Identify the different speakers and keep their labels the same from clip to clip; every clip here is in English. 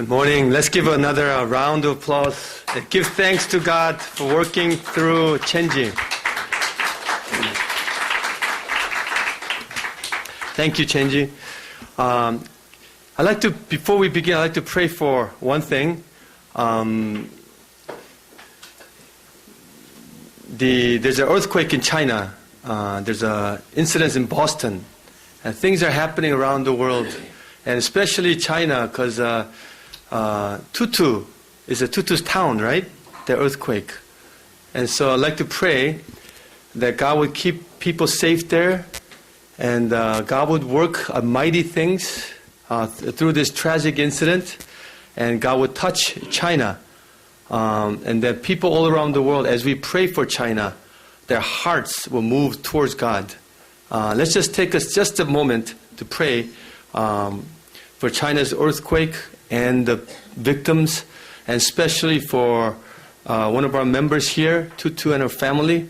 Speaker 1: Good morning. Let's give another round of applause. Give thanks to God for working through Chenji. Thank you, Chenji. Before we begin, I'd like to pray for one thing. There's an earthquake in China. There's an incident in Boston. And things are happening around the world, and especially China, because Tutu is a Tutu's town, right? The earthquake. And so I'd like to pray that God would keep people safe there, and God would work mighty things through this tragic incident, and God would touch China, and that people all around the world, as we pray for China, their hearts will move towards God. Let's just take just a moment to pray for China's earthquake and the victims, and especially for one of our members here, Tutu and her family.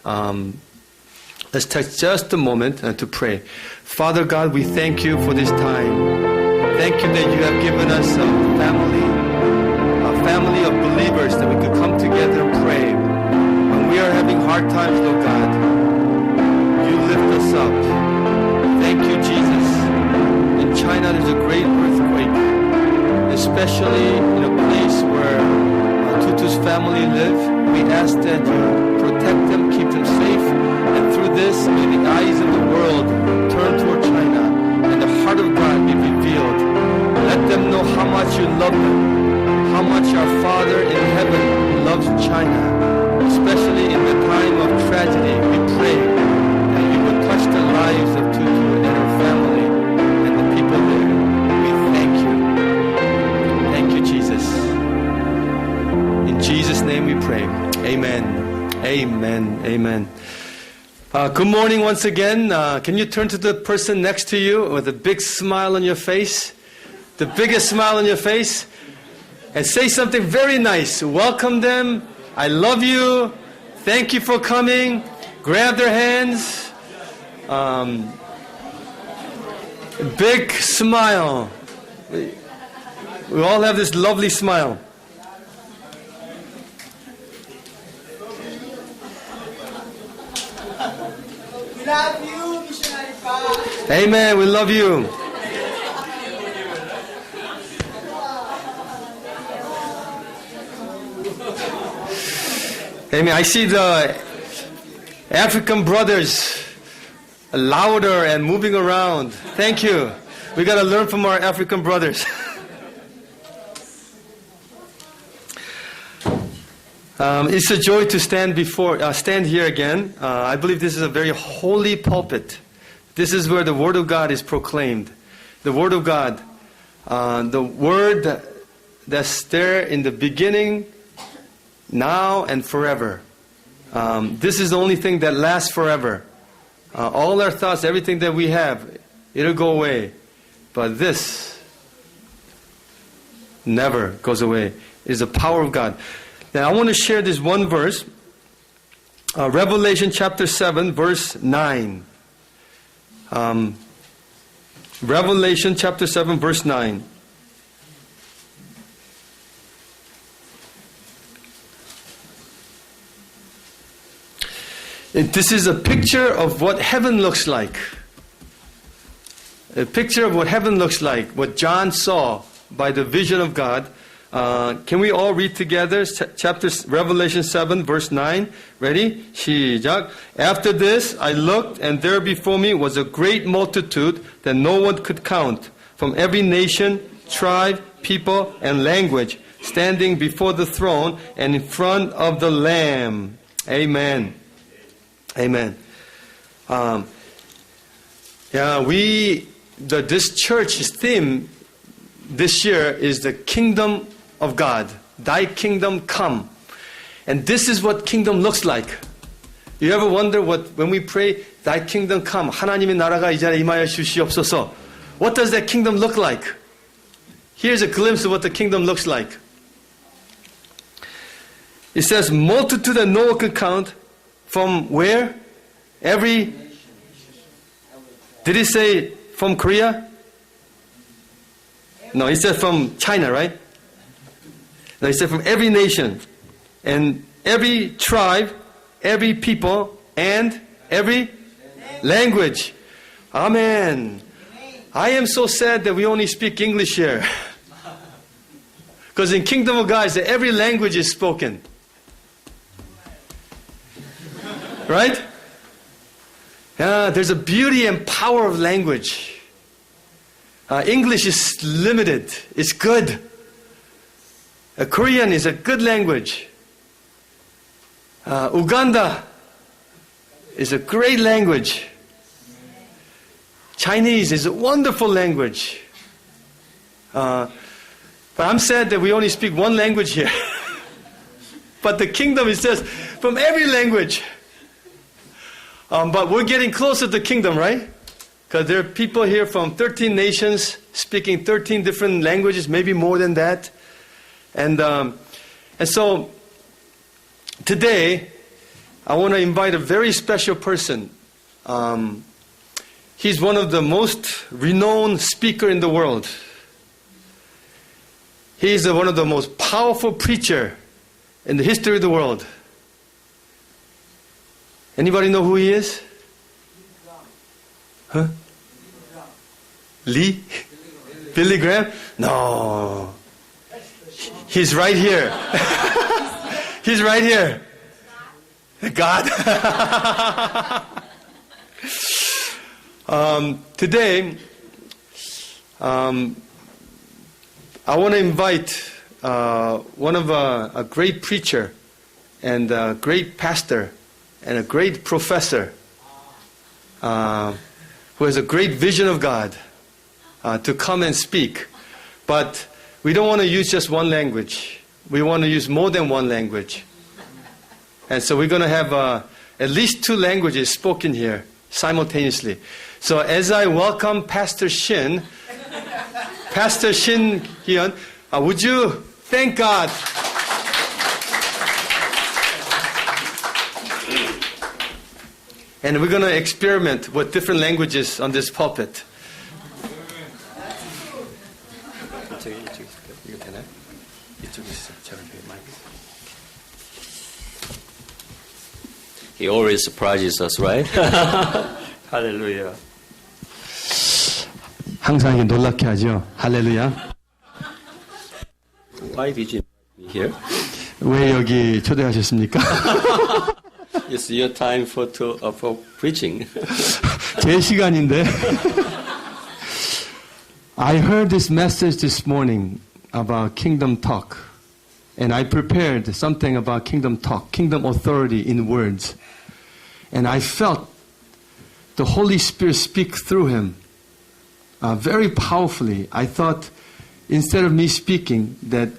Speaker 1: Let's take just a moment to pray. Father God, we thank you for this time. Thank you that you have given us a family of believers that we could come together and pray. When we are having hard times, Lord God, you lift us up. Thank you, Jesus. In China, there's a great earthquake, especially in a place where Tutu's family live. We ask that you protect them, keep them safe, and through this, may the eyes of the world turn toward China, and the heart of God be revealed. Let them know how much you love them, how much our Father in heaven loves China, especially in the time of tragedy. We pray that you would touch the lives of Tutu and her family and the people there. We thank you. Thank you, Jesus. In Jesus' name we pray. Amen. Amen. Amen. Good morning once again. Can you turn to the person next to you with a big smile on your face? The biggest smile on your face. And say something very nice. Welcome them. I love you. Thank you for coming. Grab their hands. Big smile. We all have this lovely smile.
Speaker 2: We love you, Missionary Pa.
Speaker 1: Amen. We love you. Amen. I see the African brothers louder and moving around. Thank you. We got to learn from our African brothers. It's a joy to stand here again. I believe this is a very holy pulpit. This is where the Word of God is proclaimed. The Word of God, the Word that's there in the beginning, now and forever. This is the only thing that lasts forever. All our thoughts, everything that we have, it'll go away. But this never goes away. It is the power of God. Now I want to share this one verse. Revelation chapter 7, verse 9. Revelation chapter 7, verse 9. This is a picture of what heaven looks like. A picture of what heaven looks like, what John saw by the vision of God. Can we all read together? Revelation 7, verse 9. Ready? 시작. After this, I looked, and there before me was a great multitude that no one could count, from every nation, tribe, people, and language, standing before the throne and in front of the Lamb. Amen. Amen. This church's theme this year is the kingdom of God. Thy kingdom come. And this is what kingdom looks like. You ever wonder when we pray, thy kingdom come, 하나님의 나라가 이 자리에 임하여 주시옵소서. What does that kingdom look like? Here's a glimpse of what the kingdom looks like. It says, multitude that no one could count. From where? Did it say from Korea? No, he said from China, right? No, he said from every nation and every tribe, every people, and every language. Amen. I am so sad that we only speak English here. Because in Kingdom of God, every language is spoken. Right? Yeah, there's a beauty and power of language. English is limited. It's good. Korean is a good language. Uganda is a great language. Chinese is a wonderful language. But I'm sad that we only speak one language here. But the kingdom, it says, from every language. But we're getting closer to the kingdom, right? Because there are people here from 13 nations speaking 13 different languages, maybe more than that. And so today, I want to invite a very special person. He's one of the most renowned speaker in the world. He's one of the most powerful preacher in the history of the world. Anybody know who he is? Huh? Lee? Billy Graham? No. He's right here. He's right here. God. Today, I want to invite one of a great preacher and a great pastor and a great professor who has a great vision of God to come and speak. But we don't want to use just one language. We want to use more than one language. And so we're going to have at least two languages spoken here simultaneously. So as I welcome Pastor Shin Hyun, would you thank God? And we're going to experiment with different languages on this pulpit.
Speaker 3: He always surprises us, right? Hallelujah.
Speaker 1: 항상 놀랍게 하죠. 할렐루야.
Speaker 3: Why did you invite me here?
Speaker 1: 왜 여기 초대하셨습니까?
Speaker 3: It's your time for preaching.
Speaker 1: 제 시간인데. I heard this message this morning about kingdom talk. And I prepared something about kingdom talk, kingdom authority in words. And I felt the Holy Spirit speak through him very powerfully. I thought instead of me speaking, that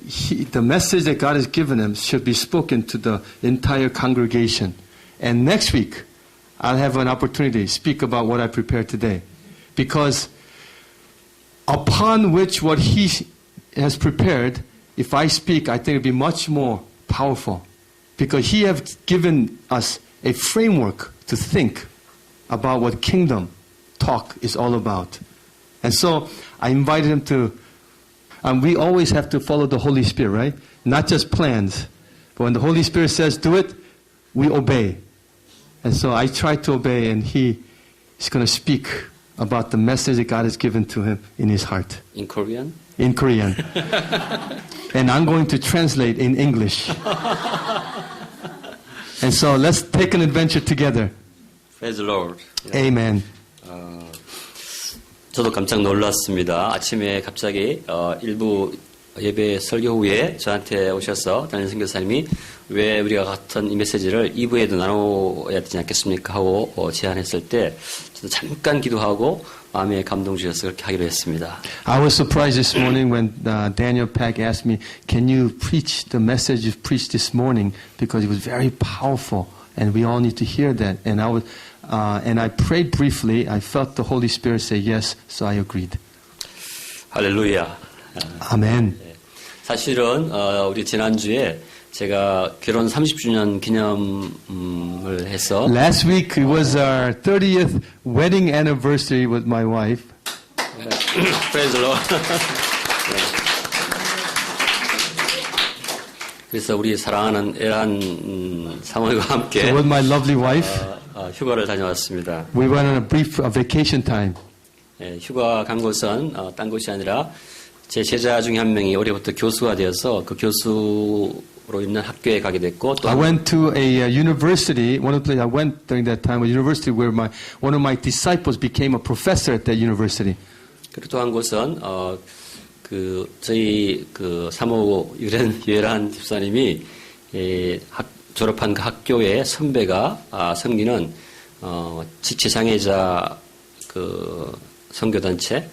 Speaker 1: the message that God has given him should be spoken to the entire congregation. And next week, I'll have an opportunity to speak about what I prepared today. Because upon which what he has prepared, if I speak, I think it'll be much more powerful. Because he has given us a framework to think about what kingdom talk is all about. And so I invited him to, we always have to follow the Holy Spirit, right? Not just plans. But when the Holy Spirit says do it, we obey. And so I tried to obey, and he is going to speak about the message that God has given to him in his heart.
Speaker 3: In Korean?
Speaker 1: In Korean. And I'm going to translate in English. And so let's take an adventure together.
Speaker 3: Praise the Lord.
Speaker 1: Amen.
Speaker 3: 저도 깜짝 놀랐습니다. 아침에 갑자기 일부 예배 설교 후에 저한테 오셔서 담임 선교사님이 왜 우리가 같은 이 메시지를 2부에도 나눠야 되지 않겠습니까 하고 제안했을 때 저도 잠깐 기도하고 마음에 감동 주셔서 그렇게 하기로 했습니다.
Speaker 1: I was surprised this morning when Daniel Pack asked me, can you preach the message you preached this morning? Because it was very powerful and we all need to hear that. And I prayed briefly. I felt the Holy Spirit say yes, so I agreed.
Speaker 3: 할렐루야.
Speaker 1: 아멘.
Speaker 3: 사실은 우리 지난주에 제가 결혼 30주년 기념을 해서
Speaker 1: Last week it was our 30th wedding anniversary with my wife.
Speaker 3: Praise the Lord. 그래서 우리 사랑하는 에란 사모님과 함께
Speaker 4: So with my lovely wife,
Speaker 3: 휴가를 다녀왔습니다.
Speaker 4: we went on a brief vacation time.
Speaker 3: 예, 휴가 간 곳은 딴 곳이 아니라 제 제자 중에 한 명이 올해부터 교수가 되어서 그 교수로 있는 학교에 가게 됐고 또
Speaker 4: I went to a university. One of the places I went during that time was a university where one of my disciples became a professor at that university.
Speaker 3: 그리고 또 한 곳은 저희 사모 유란 집사님이 졸업한 그 학교의 선배가 섬기는 지체장애자 선교단체,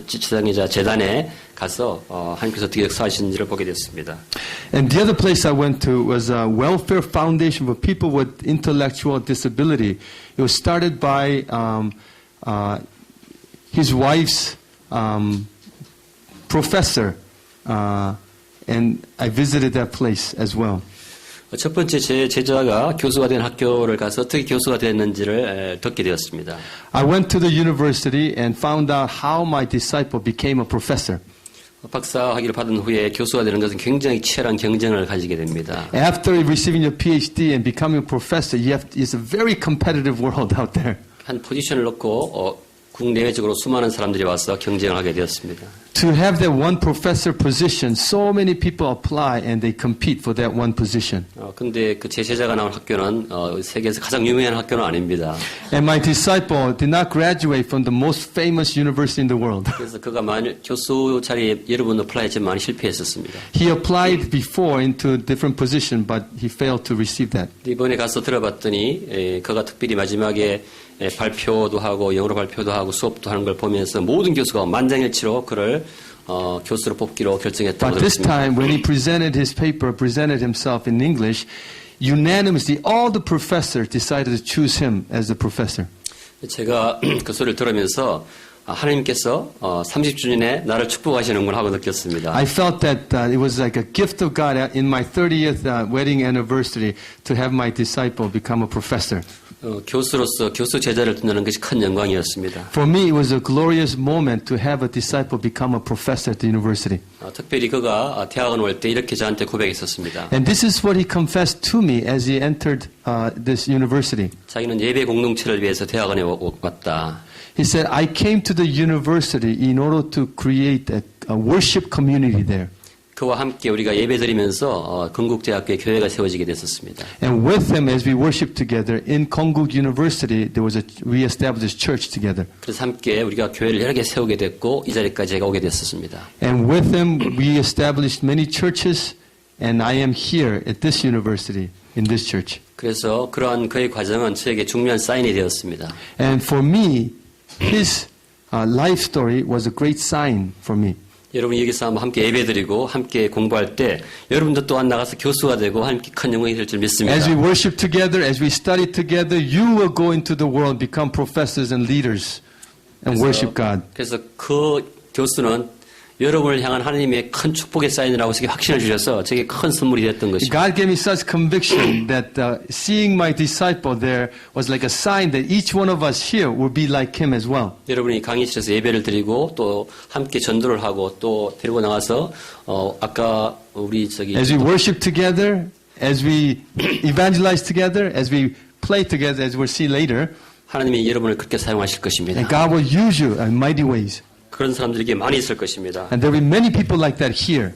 Speaker 3: 지체장애자 재단에 가서 하나님께서 어떻게 역사하시는지를 보게 됐습니다.
Speaker 4: And the other place I went to was a welfare foundation for people with intellectual disability. It was started by his wife's professor, and I visited that place as well.
Speaker 3: 첫 번째 제 제자가 교수가 된 학교를 가서 어떻게 교수가 됐는지를 듣게 되었습니다.
Speaker 4: I went to the university and found out how my disciple became a professor.
Speaker 3: 박사 학위를 받은 후에 교수가 되는 것은 굉장히 치열한 경쟁을 가지게 됩니다.
Speaker 4: After receiving your PhD and becoming a professor, it's a very competitive world out there.
Speaker 3: 한 포지션을 놓고 국내외적으로 수많은 사람들이 와서 경쟁을 하게 되었습니다.
Speaker 4: To have that one professor position, so many people apply and they compete for that one position.
Speaker 3: 근데 제 제자가 나온 학교는 세계에서 가장 유명한 학교는 아닙니다.
Speaker 4: And my disciple did not graduate from the most famous university in the world.
Speaker 3: 그래서 그가 교수 자리에 여러 번 어플라이했지만 많이 실패했었습니다.
Speaker 4: He applied before into a different position, but he failed to receive that.
Speaker 3: 이번에 가서 들어봤더니 그가 특별히 마지막에 발표도 하고 영어로 발표도 하고 수업도 하는 걸 보면서 모든 교수가 만장일치로 그를 교수로 뽑기로 결정했다고
Speaker 4: But this
Speaker 3: 들었습니다.
Speaker 4: time, when he presented his paper, presented himself in English, unanimously, all the professors decided to choose him as the professor.
Speaker 3: 제가 그 소리를 들으면서 하나님께서 30주년에 나를 축복하시는구나 하고 느꼈습니다.
Speaker 4: I felt that it was like a gift of God in my 30th wedding anniversary to have my disciple become a professor.
Speaker 3: 교수로서 교수 제자를 둔다는 것이 큰 영광이었습니다.
Speaker 4: For me, it was a glorious moment to have a disciple become a professor at the university.
Speaker 3: 특별히 그가 대학원 올 때 이렇게 저한테 고백했었습니다.
Speaker 4: And this is what he confessed to me as he entered this university.
Speaker 3: 자기는 예배 공동체를 위해서 대학원에 왔다.
Speaker 4: He said, I came to the university in order to create a worship community there.
Speaker 3: 그와 함께 우리가 예배드리면서 건국대학교에 교회가 세워지게 됐었습니다.
Speaker 4: And with him, as we worshiped together in Kongguk University, we established church together.
Speaker 3: 그래서 함께 우리가 교회를 여러 개 세우게 됐고 이 자리까지 제가 오게 됐었습니다.
Speaker 4: And with him, we established many churches, and I am here at this university, in this church.
Speaker 3: 그래서 그러한 그의 과정은 저에게 중요한 사인이 되었습니다.
Speaker 4: And for me, his life story was a great sign for me.
Speaker 3: 여러분이 여기서 함께 예배드리고 함께 공부할 때 여러분도 또한 나가서 교수가 되고 함께 큰 영광이 될 줄 믿습니다.
Speaker 4: As we worship together, as we study together, you will go into the world, become professors and leaders, and worship God.
Speaker 3: 그래서 그 교수는 여러분을 향한 하나님의 큰 축복의 사인이라고 저에게 확신을 주셔서 저에게 큰 선물이 됐던 것입니다.
Speaker 4: God gave me such conviction that seeing my disciple there was like a sign that each one of us here will be like him as well.
Speaker 3: 여러분이 강의실에서 예배를 드리고 또 함께 전도를 하고 또 데리고 나가서 아까 우리
Speaker 4: As we worship together, as we evangelize together, as we play together, as we'll see later,
Speaker 3: 하나님이 여러분을 그렇게 사용하실 것입니다.
Speaker 4: and God will use you in mighty ways.
Speaker 3: 그런 사람들에게 많이 있을 것입니다.
Speaker 4: And there will be many people like that here.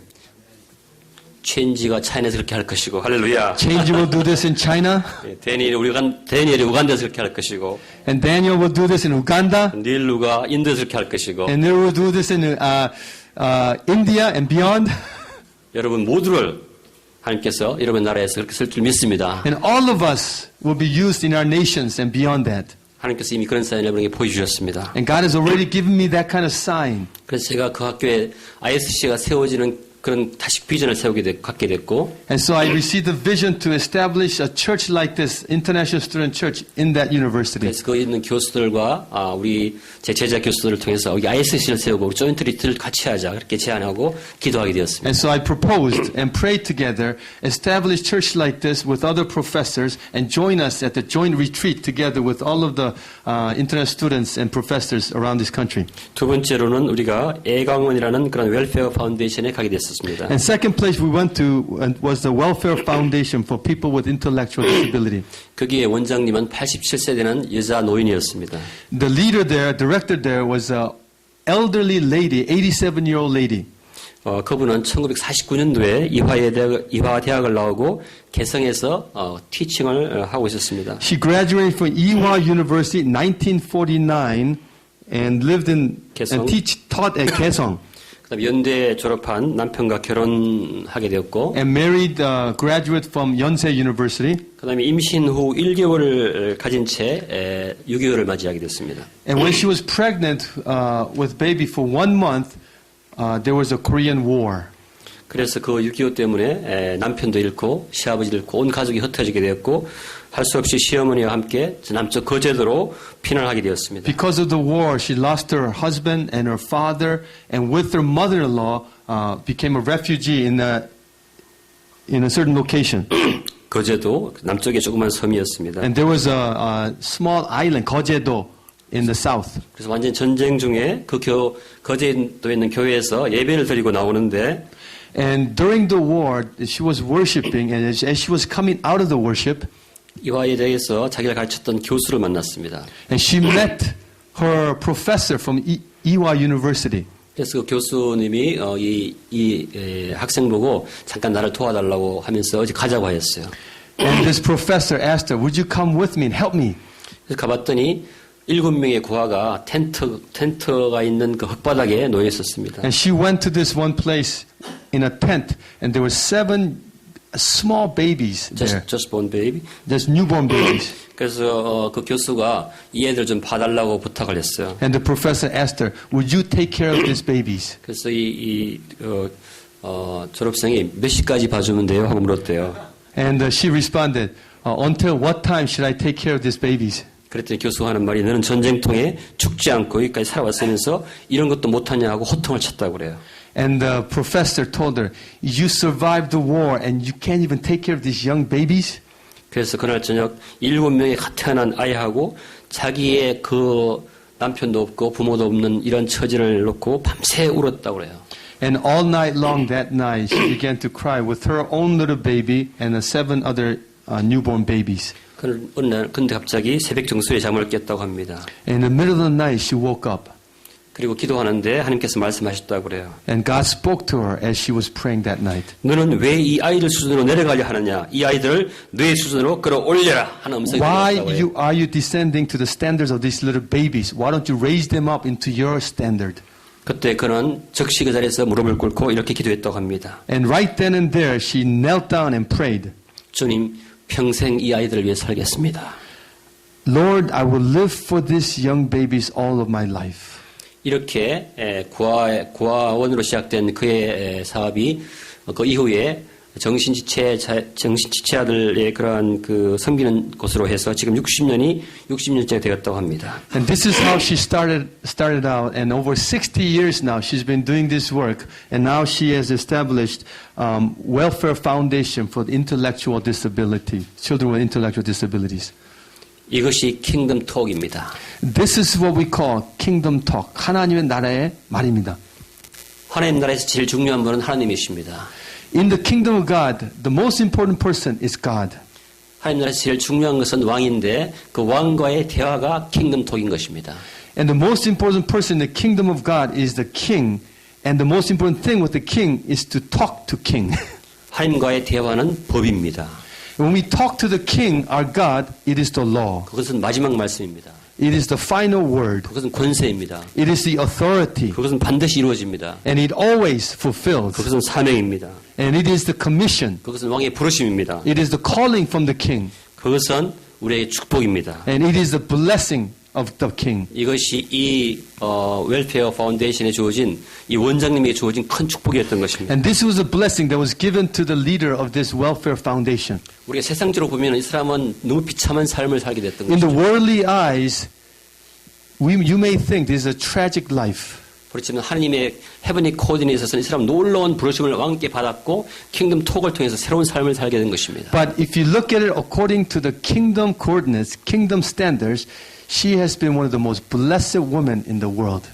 Speaker 3: 체인지가 차이나에서 그렇게 할 것이고 할렐루야.
Speaker 4: Change will do this in China,
Speaker 3: 데니엘이 우간다에서 그렇게 할 것이고
Speaker 4: and Daniel will do this in Uganda,
Speaker 3: 닐루가 인도에서 그렇게 할 것이고
Speaker 4: and they will do this in India and beyond.
Speaker 3: 여러분 모두를 하나님께서 여러분 나라에서 그렇게 쓸 줄 믿습니다.
Speaker 4: And all of us will be used in our nations and beyond that.
Speaker 3: 하나님께서 이미 그런 사인을 여러분에게 보여주셨습니다.
Speaker 4: And God has already given me that kind of sign.
Speaker 3: 그래서 제가 그 학교에 ISC가 세워지는 그런 다시 비전을 갖게 됐고,
Speaker 4: And so I received the vision to establish a church like this, International Student Church, in that university.
Speaker 3: 그래서 거기 있는 교수들과 우리 제 제자 교수들을 통해서 여기 ISC를 세우고 우리 조인트 리트를 같이 하자 그렇게 제안하고 기도하게 되었습니다.
Speaker 4: And so I proposed and prayed together, establish church like this with other professors, and join us at the joint retreat together with all of the international students and professors around this country.
Speaker 3: 두 번째로는 우리가 애강원이라는 그런 웰페어 파운데이션에 가게 됐었습니다.
Speaker 4: And second place we went to was the Welfare Foundation for people with intellectual disability.
Speaker 3: 거기에 원장님은 87세 되는 여자 노인이었습니다.
Speaker 4: The leader there, director there was an elderly lady, 87-year-old lady.
Speaker 3: 그분은 1949년도에 이화대학을 나오고 개성에서 티칭을 하고 있었습니다.
Speaker 4: She graduated from Ewha University in 1949 and lived in
Speaker 3: 개성.
Speaker 4: and taught at Kaesong.
Speaker 3: 그다음 연대 졸업한 남편과 결혼하게 되었고,
Speaker 4: And married a graduate from Yonsei University.
Speaker 3: 그다음에 임신 후 1개월을 가진 채 6개월을 맞이하게 됐습니다.
Speaker 4: And when she was pregnant with baby for 1 month, there was a Korean War.
Speaker 3: 그래서 그 6개월 때문에 남편도 잃고 시아버지도 잃고 온 가족이 흩어지게 되었고 할 수 없이 시어머니와 함께 남쪽 거제도로 피난하게 되었습니다.
Speaker 4: Because of the war, she lost her husband and her father, and with her mother-in-law, became a refugee in a certain location.
Speaker 3: 거제도 남쪽에 조그만 섬이었습니다.
Speaker 4: And there was a small island, Gojedo, in the south.
Speaker 3: 그래서 완전 전쟁 중에 그 거제도에 있는 교회에서 예배를 드리고 나오는데
Speaker 4: And during the war, she was worshiping, and as she was coming out of the worship,
Speaker 3: 이화에 대해서 자기를 가르쳤던 교수를 만났습니다.
Speaker 4: and she met her professor from Ewha University.
Speaker 3: 그래서 그 교수님이 이 학생 보고 잠깐 나를 도와달라고 하면서 어디 가자고 하였어요.
Speaker 4: And this professor asked her, "Would you come with me and help me?"
Speaker 3: 그래서 가봤더니 7명의 고아가 텐트가 있는 그 흙바닥에 놓여 있었습니다.
Speaker 4: And she went to this one place in a tent, and there were 7 small babies there,
Speaker 3: Just born baby.
Speaker 4: just newborn babies.
Speaker 3: 그래서 그 교수가 이 애들 좀 봐달라고 부탁을 했어요.
Speaker 4: And the professor asked her, "Would you take care of these babies?"
Speaker 3: 그래서 졸업생이 몇 시까지 봐주면 돼요? 하고 물었대요.
Speaker 4: And she responded, "Until what time should I take care of these babies?"
Speaker 3: 그랬더니 교수가 하는 말이 너는 전쟁통에 죽지 않고 여기까지 살아왔으면서 이런 것도 못하냐 하고 호통을 쳤다고 그래요.
Speaker 4: And the professor told her, "You survived the war and you can't even take care of these young babies?"
Speaker 3: 그래서 그날 저녁 7명의 갓 태어난 아이하고 자기의 그 남편도 없고 부모도 없는 이런 처지를 놓고 밤새 울었다고 그래요.
Speaker 4: And all night long that night, she began to cry with her own little baby and the 7 other newborn babies.
Speaker 3: 어느 날 근데 갑자기 새벽 정수에 잠을 깼다고 합니다.
Speaker 4: In the middle of the night, she woke up.
Speaker 3: 그리고 기도하는데 하나님께서 말씀하셨다고 그래요.
Speaker 4: And God spoke to her as she was praying that night.
Speaker 3: 너는 왜 이 아이들 수준으로 내려가려 하느냐? 이 아이들을 뇌 수준으로 끌어올려라 하는 음성이
Speaker 4: Why
Speaker 3: 들렸다고 해요.
Speaker 4: are you descending to the standards of these little babies? Why don't you raise them up into your standard?
Speaker 3: 그때 그는 즉시 그 자리에서 무릎을 꿇고 이렇게 기도했다고 합니다.
Speaker 4: And right then and there, she knelt down and prayed.
Speaker 3: 주님, 평생 이 아이들을 위해 살겠습니다.
Speaker 4: Lord, I will live for these young babies all of my life.
Speaker 3: 이렇게 고아원으로 시작된 그의 사업이 그 이후에 정신지체아들의 그러한 그 섬기는 곳으로 해서 지금 60년째 되었다고 합니다.
Speaker 4: And this is how she started out, and over 60 years now she's been doing this work, and now she has established Welfare Foundation for intellectual disability, children with intellectual disabilities.
Speaker 3: 이것이 킹덤 톡입니다.
Speaker 4: This is what we call kingdom talk. 하나님의 나라의 말입니다.
Speaker 3: 하나님 나라에서 제일 중요한 분은 하나님이십니다.
Speaker 4: In the kingdom of God, the most important person is God.
Speaker 3: 하나님 나라에서 제일 중요한 것은 왕인데 그 왕과의 대화가 킹덤 톡인 것입니다.
Speaker 4: And the most important person in the kingdom of God is the king. And the most important thing with the king is to talk to king.
Speaker 3: 하나님과의 대화는 법입니다.
Speaker 4: When we talk to the king, our God, it is the law.
Speaker 3: 그것은 마지막 말씀입니다.
Speaker 4: It is the final word.
Speaker 3: 그것은 권세입니다.
Speaker 4: It is the authority.
Speaker 3: 그것은 반드시 이루어집니다.
Speaker 4: And it always fulfills.
Speaker 3: 그것은 사명입니다.
Speaker 4: And it is the commission.
Speaker 3: 그것은 왕의 부르심입니다.
Speaker 4: It is the calling from the king.
Speaker 3: 그것은 우리의 축복입니다.
Speaker 4: And it is the blessing of the king.
Speaker 3: 이것이 이 웰페어 파운데이션에 주어진 이 원장님에게 주어진 큰 축복이었던 것입니다.
Speaker 4: And this was a blessing that was given to the leader of this welfare foundation.
Speaker 3: 우리가 세상적으로 보면 이 사람은 너무 비참한 삶을 살게 됐던
Speaker 4: In the
Speaker 3: 것이죠.
Speaker 4: worldly eyes, you may think this is a tragic life.
Speaker 3: 그렇지만 하나님의 헤븐리 코드에 있어서는 이 사람 놀라운 부르심을 왕께 받았고 킹덤 톡을 통해서 새로운 삶을 살게 된 것입니다.
Speaker 4: But if you look at it according to the kingdom coordinates, kingdom standards, she has been one of the most blessed women in the world.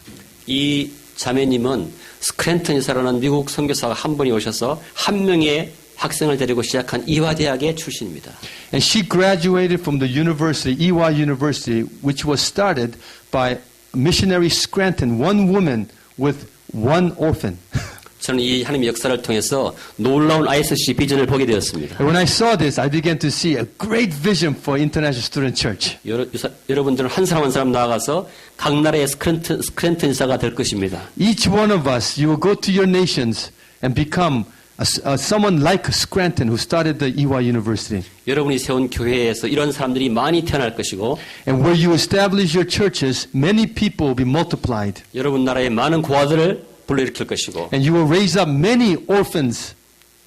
Speaker 3: 이 자매님은 스크랜턴이라는 미국 선교사가 한 분이 오셔서 한 명의 학생을 데리고 시작한 이화대학의 출신입니다.
Speaker 4: And she graduated from the university, EY University, which was started by missionary Scranton, one woman with one orphan.
Speaker 3: 저는 이 하나님의 역사를 통해서 놀라운 ISC 비전을 보게 되었습니다.
Speaker 4: And when I saw this, I began to see a great vision for International Student Church.
Speaker 3: 여러분들은 한 사람 한 사람 나아가서 각 나라의 스크랜턴 이사가 될 것입니다.
Speaker 4: Each one of us, you will go to your nations and become someone like Scranton who started the EY University.
Speaker 3: 여러분이 세운 교회에서 이런 사람들이 많이 태어날 것이고
Speaker 4: And where you establish your churches, many people will be multiplied.
Speaker 3: 여러분 나라에 많은 고아들을 불러일으킬 것이고
Speaker 4: And you will raise up many orphans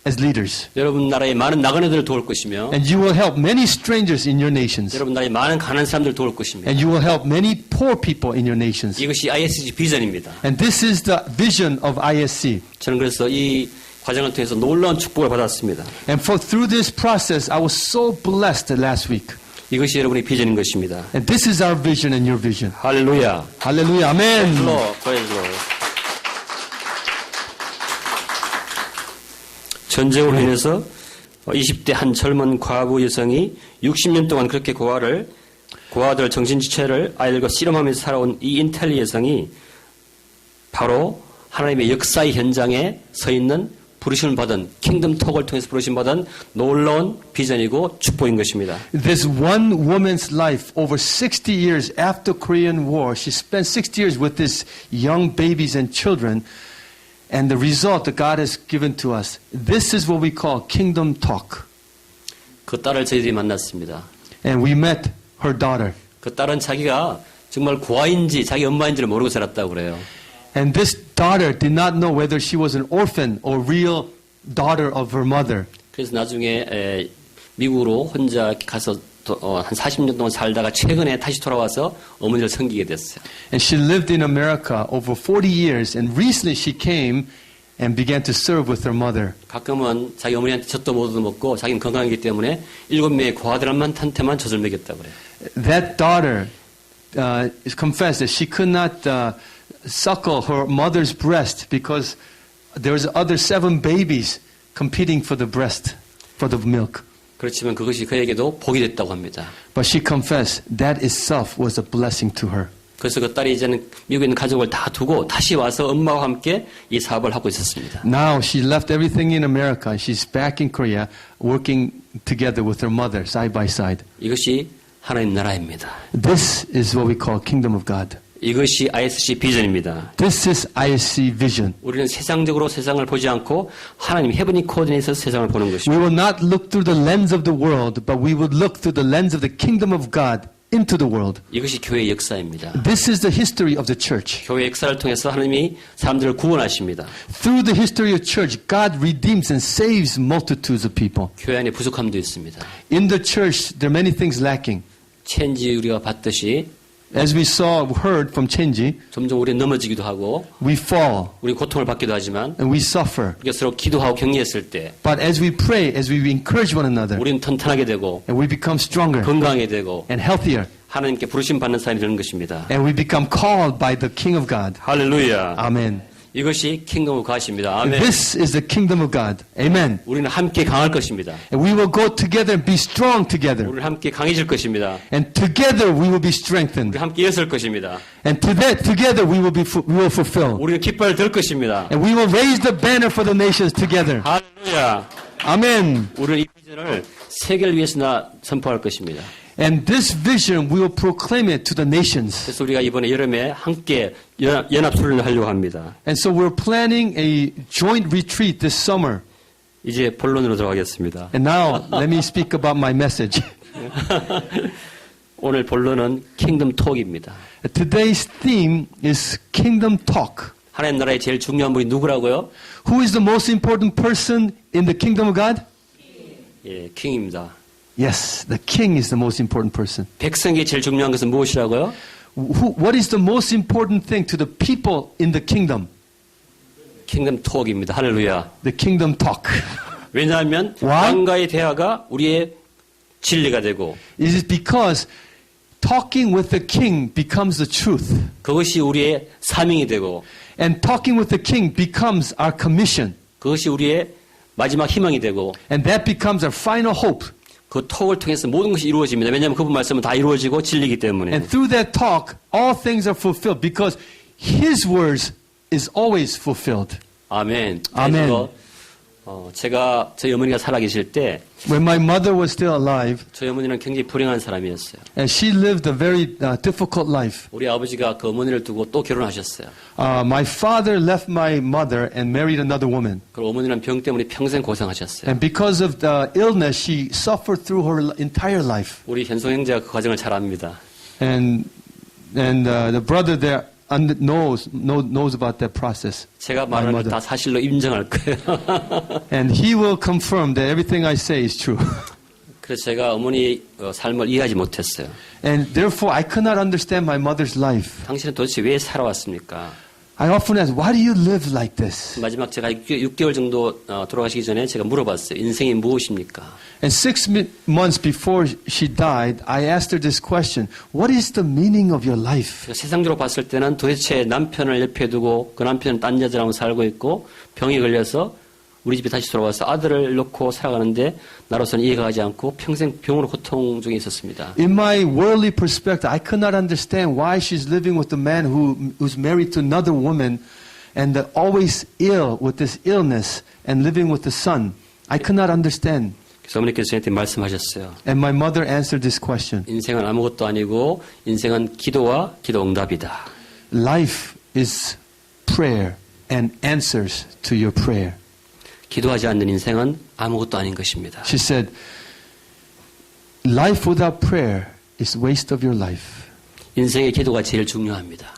Speaker 4: as leaders.
Speaker 3: 여러분 나라에 많은 나그네들을 도울 것이며
Speaker 4: And you will help many strangers in your nations.
Speaker 3: 여러분 나라에 많은 가난한 사람들을 도울 것입니다.
Speaker 4: And you will help many poor people in your nations.
Speaker 3: 이것이 ISG 비전입니다.
Speaker 4: And this is the vision of ISC.
Speaker 3: 저는 그래서 이 과정을 통해서 놀라운 축복을 받았습니다.
Speaker 4: And through this process, I was so blessed last week.
Speaker 3: 이것이 여러분의 비전인 것입니다.
Speaker 4: And this is our vision and your vision.
Speaker 3: 할렐루야.
Speaker 4: Hallelujah. Amen.
Speaker 3: Praise the Lord. 전쟁으로 인해서 20대 한 젊은 과부 여성이 60년 동안 그렇게 고아들 정신지체를 아이들과 씨름하면서 살아온 이 인텔리 여성이 바로 하나님의 역사의 현장에 서 있는 부르심을 받은 킹덤 톡을 통해서 부르심 받은 놀라운 비전이고 축복인 것입니다.
Speaker 4: This one woman's life over 60 years after Korean War, she spent 60 years with these young babies and children. And the result that God has given to us, this is what we call kingdom talk.
Speaker 3: 그 딸을 저희들이 만났습니다.
Speaker 4: And we met her daughter.
Speaker 3: 그 딸은 자기가 정말 고아인지 자기 엄마인지를 모르고 살았다고 그래요.
Speaker 4: And this daughter did not know whether she was an orphan or real daughter of her mother.
Speaker 3: 그래서 나중에 미국으로 혼자 가서 한 40년 동안 살다가 최근에 다시 돌아와서 어머니를 섬기게 됐어요.
Speaker 4: And she lived in America over 40 years, and recently she came and began to serve with her mother.
Speaker 3: 가끔은 자기 어머니한테 젖도 못 얻어먹고 자기는 건강하기 때문에 7명의 고아들한테만 젖을 먹였다고 그래요.
Speaker 4: That daughter confessed that she could not suckle her mother's breast because there was other 7 babies competing for the breast, for the milk.
Speaker 3: 그렇지만 그것이 그에게도 복이 됐다고 합니다.
Speaker 4: But she confessed that itself was a blessing to her.
Speaker 3: 그래서 그 딸이 이제는 미국에 있는 가족을 다 두고 다시 와서 엄마와 함께 이 사업을 하고 있었습니다.
Speaker 4: Now she left everything in America and she's back in Korea working together with her mother side by side.
Speaker 3: 이것이 하나님 나라입니다.
Speaker 4: This is what we call kingdom of God.
Speaker 3: 이것이 ISC 비전입니다.
Speaker 4: This is ISC vision.
Speaker 3: 우리는 세상적으로 세상을 보지 않고 하나님 헤븐리 코드에서 세상을 보는
Speaker 4: We
Speaker 3: 것입니다.
Speaker 4: will not look through the lens of the world, but we will look through the lens of the kingdom of God into the world.
Speaker 3: 이것이 교회의 역사입니다.
Speaker 4: This is the history of the church.
Speaker 3: 교회 역사를 통해서 하나님이 사람들을 구원하십니다.
Speaker 4: Through the history of church, God redeems and saves multitudes of people.
Speaker 3: 교회 안에 부족함도 있습니다.
Speaker 4: In the church, there are many things lacking.
Speaker 3: 첸지 우리가 봤듯이
Speaker 4: As we heard from Chenji,
Speaker 3: 점점 우리는 넘어지기도 하고
Speaker 4: we fall
Speaker 3: 우리 고통을 받기도 하지만
Speaker 4: and we suffer.
Speaker 3: 우리가 서로 기도하고 격려했을 때
Speaker 4: But as we pray, as we encourage one another,
Speaker 3: 우리는 튼튼하게 되고
Speaker 4: and we become stronger
Speaker 3: 건강하게 되고
Speaker 4: and healthier,
Speaker 3: 하나님께 부르심 받는 사람이 되는 것입니다.
Speaker 4: and we become called by the King of God.
Speaker 3: 할렐루야.
Speaker 4: Amen.
Speaker 3: 이것이 킹덤 오브 갓입니다. 아멘.
Speaker 4: This is the kingdom of God. Amen.
Speaker 3: 우리는 함께 강할 것입니다.
Speaker 4: And we will go together and be strong together.
Speaker 3: 우리는 함께 강해질 것입니다.
Speaker 4: And together we will be strengthened.
Speaker 3: 우리 함께 예설 것입니다.
Speaker 4: And together we will fulfill.
Speaker 3: 우리는 깃발을 들 것입니다.
Speaker 4: And we will raise the banner for the nations together.
Speaker 3: 할렐루야.
Speaker 4: Amen.
Speaker 3: 우리는 이 비전을 세계를 위해서 선포할 것입니다.
Speaker 4: And this vision, we will proclaim it to the nations.
Speaker 3: 그래서 우리가 이번에 여름에 함께 연합수련을 하려고 합니다.
Speaker 4: And so we're planning a joint retreat this summer.
Speaker 3: 이제 본론으로 들어가겠습니다.
Speaker 4: And now, let me speak about my message.
Speaker 3: 오늘 본론은 킹덤 톡입니다.
Speaker 4: Today's theme is Kingdom Talk.
Speaker 3: 하나님 나라의 제일 중요한 분이 누구라고요?
Speaker 4: Who is the most important person in the kingdom of God?
Speaker 3: 예, 킹입니다.
Speaker 4: Yes, the king is the most important person.
Speaker 3: 백성에게 제일 중요한 것은 무엇이라고요?
Speaker 4: What is the most important thing to the people in the kingdom?
Speaker 3: 킹덤 톡입니다. 할렐루야.
Speaker 4: The kingdom talk.
Speaker 3: 왜냐하면
Speaker 4: Why?
Speaker 3: 왕과의 대화가 우리의 진리가 되고
Speaker 4: It is because talking with the king becomes the truth.
Speaker 3: 그것이 우리의 사명이 되고
Speaker 4: And talking with the king becomes our commission.
Speaker 3: 그것이 우리의 마지막 희망이 되고
Speaker 4: And that becomes our final hope.
Speaker 3: 그 톡을 통해서 모든 것이 이루어집니다. 왜냐하면 그분 말씀은 다 이루어지고 진리이기 때문에.
Speaker 4: And through that talk, all things are fulfilled because his words is always fulfilled.
Speaker 3: 아멘.
Speaker 4: 아멘.
Speaker 3: 그래서 제가 저희 어머니가 살아계실 때
Speaker 4: When my mother was still alive,
Speaker 3: 저희 어머니는 굉장히 불행한 사람이었어요.
Speaker 4: and she lived a very difficult life.
Speaker 3: 우리 아버지가 그 어머니를 두고 또 결혼하셨어요.
Speaker 4: My father left my mother and married another woman.
Speaker 3: 그리고 어머니는 병 때문에 평생 고생하셨어요.
Speaker 4: And because of the illness, she suffered through her entire life.
Speaker 3: 우리 현송 형제가 그 과정을 잘 압니다.
Speaker 4: And the brother there knows about that process.
Speaker 3: 제가
Speaker 4: My
Speaker 3: 말하는
Speaker 4: mother.
Speaker 3: 걸 다 사실로 인정할 거예요.
Speaker 4: And he will confirm that everything I say is true.
Speaker 3: 그래서 제가 어머니 삶을 이해하지 못했어요.
Speaker 4: And therefore, I could not understand my mother's life.
Speaker 3: 당신은 도대체 왜 살아왔습니까?
Speaker 4: I often ask, why do you live like this?
Speaker 3: 마지막 제가 6개월 정도 돌아가시기 전에 제가 물어봤어요. 인생이 무엇입니까?
Speaker 4: And 6 months before she died, I asked her this question, what is the meaning of your life?
Speaker 3: 세상적으로 봤을 때는 도대체 남편을 옆에 두고 그 남편은 딴 여자랑 살고 있고 병이 걸려서 우리 집에 다시 돌아와서 아들을 놓고 살아가는데 나로서는 이해가 가지 않고 평생 병으로 고통 중에 있었습니다.
Speaker 4: In my worldly perspective, I could not understand why she's living with a man who's married to another woman and always ill with this illness and living with the son. I could not understand.
Speaker 3: 그래서 어머니께서 저한테 말씀하셨어요.
Speaker 4: And my mother answered this question.
Speaker 3: 인생은 아무것도 아니고 인생은 기도와 기도 응답이다.
Speaker 4: Life is prayer and answers to your prayer.
Speaker 3: 기도하지 않는 인생은 아무것도 아닌 것입니다.
Speaker 4: She said, life without prayer is waste of your life.
Speaker 3: 인생의 기도가 제일 중요합니다.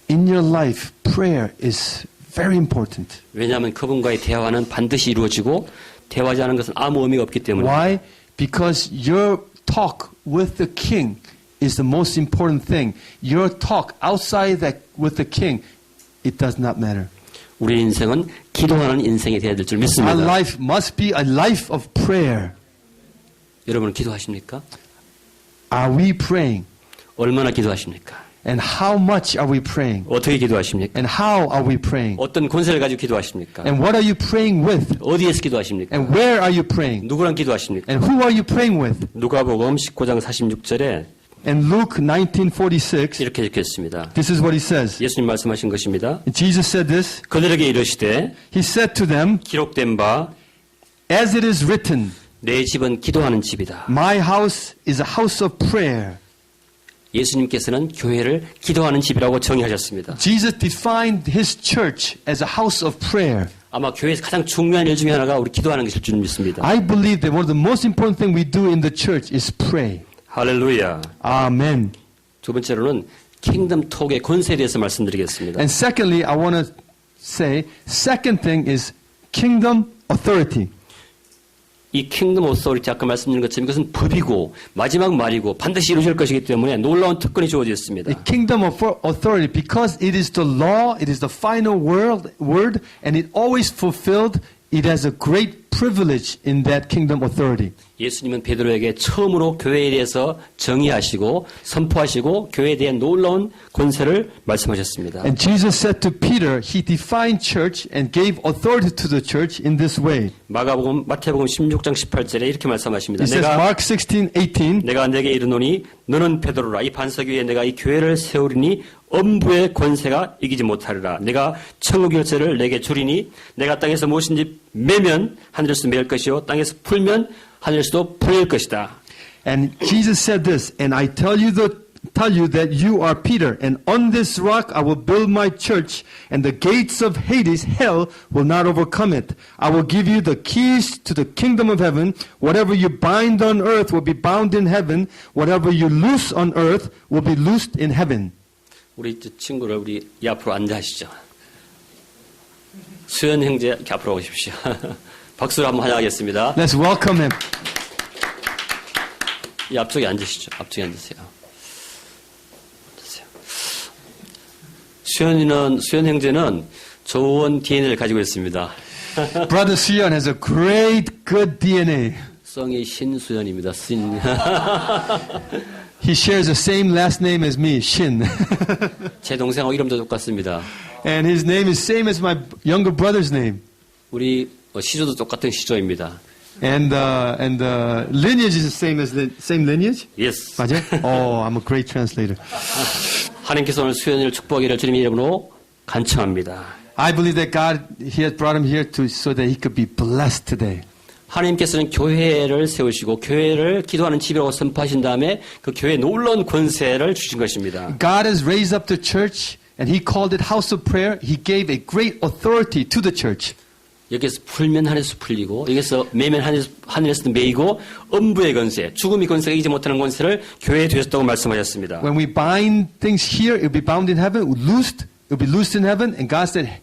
Speaker 4: In your life, prayer is very important.
Speaker 3: 왜냐하면 그분과의 대화는 반드시 이루어지고 대화하지 않은 것은 아무 의미가 없기 때문에.
Speaker 4: Why? Because your talk with the king is the most important thing. Your talk outside that with the king, it does not matter.
Speaker 3: 우리 인생은 기도하는 인생이 되어야 될 줄 믿습니다.
Speaker 4: Our life must be a life of prayer.
Speaker 3: 여러분은 기도하십니까?
Speaker 4: Are we praying?
Speaker 3: 얼마나 기도하십니까?
Speaker 4: And how much are we praying?
Speaker 3: 어떻게 기도하십니까?
Speaker 4: And how are we praying?
Speaker 3: 어떤 권세를 가지고 기도하십니까?
Speaker 4: And what are you praying with?
Speaker 3: 어디에서 기도하십니까?
Speaker 4: And where are you praying?
Speaker 3: 누구랑 기도하십니까?
Speaker 4: And who are you praying with?
Speaker 3: 누가복음 19장 46절에
Speaker 4: In Luke 19:46,
Speaker 3: 이렇게 적혀있습니다.
Speaker 4: this is what he says.
Speaker 3: 예수님 말씀하신 것입니다.
Speaker 4: Jesus said this.
Speaker 3: 그들에게 이르시되
Speaker 4: He said to them,
Speaker 3: 기록된 바
Speaker 4: as it is written,
Speaker 3: 내 집은 기도하는 집이다.
Speaker 4: my house is a house of prayer.
Speaker 3: 예수님께서는 교회를 기도하는 집이라고 정의하셨습니다.
Speaker 4: Jesus defined his church as a house of prayer.
Speaker 3: 아마 교회에서 가장 중요한 일 중에 하나가 우리 기도하는 것일 줄 믿습니다.
Speaker 4: I believe that one of the most important thing we do in the church is pray.
Speaker 3: 할렐루야.
Speaker 4: Amen.
Speaker 3: 두 번째로는 킹덤 톡의 권세에 대해서 말씀드리겠습니다.
Speaker 4: And secondly, I want to say, second thing is kingdom authority.
Speaker 3: 이 킹덤 오소리티 아까 말씀드린 것처럼 이것은 법이고 마지막 말이고 반드시 이루어질 것이기 때문에 놀라운 특권이 주어져 있습니다.
Speaker 4: The kingdom of authority, because it is the law, it is the final word, and it always fulfilled, it has a great privilege in that kingdom authority.
Speaker 3: 예수님은 베드로에게 처음으로 교회에 대해서 정의하시고 선포하시고 교회에 대한 놀라운 권세를 말씀하셨습니다.
Speaker 4: And Jesus said to Peter, he defined church and gave authority to the church in this way.
Speaker 3: 마태복음 16장 18절에 이렇게 말씀하십니다.
Speaker 4: He says, Mark 16:18,
Speaker 3: 내가 내게 이르노니 너는 베드로라 이 반석 위에 내가 이 교회를 세우리니 엄부의 권세가 이기지 못하리라. 내가 천국 열쇠를 내게 주리니 내가 땅에서 무엇인지 매면 하늘에서 매일 것이요 땅에서 풀면 하늘에서도 풀릴 것이다.
Speaker 4: And Jesus said this, and I tell you the tell you that you are Peter, and on this rock I will build my church, and the gates of Hades, hell, will not overcome it. I will give you the keys to the kingdom of heaven. Whatever you bind on earth will be bound in heaven. Whatever you loose on earth will be loosed in heaven.
Speaker 3: 우리 친구를 우리 이 앞으로 앉아하시죠. 수현 형제 이렇게 앞으로 오십시오. 박수로 한번 환영하겠습니다.
Speaker 4: Let's welcome him.
Speaker 3: 이 앞쪽에 앉으시죠. 앞쪽에 앉으세요. 수현 형제는 좋은 DNA를 가지고 있습니다.
Speaker 4: Brother Suyeon has a great, good DNA.
Speaker 3: 성이 신수현입니다. 신.
Speaker 4: He shares the same last name as me, Shin.
Speaker 3: 제 동생하고 이름도 똑같습니다.
Speaker 4: And his name is same as my younger brother's name.
Speaker 3: 우리 시조도 똑같은 시조입니다.
Speaker 4: And lineage is the same as same lineage?
Speaker 3: Yes.
Speaker 4: 맞아요? Oh, I'm a great translator.
Speaker 3: 하나님께서 오늘 수현이를 축복하기를 주님의 이름으로 간청합니다.
Speaker 4: I believe that God, He has brought him here so that he could be blessed today.
Speaker 3: 하나님께서는 교회를 세우시고 교회를 기도하는 집이라고 선포하신 다음에 그 교회에 놀라운 권세를 주신 것입니다.
Speaker 4: God has raised up the church and He called it house of prayer. He gave a great authority to the church.
Speaker 3: 여기서 풀면 하늘에서 풀리고 여기서 매면 하늘에서 매이고 음부의 권세, 죽음의 권세가 이기지 못하는 권세를 교회에 두셨다고 말씀하셨습니다.
Speaker 4: When we bind things here, it will be bound in heaven. Loosed, it will be loosed in heaven. And God said,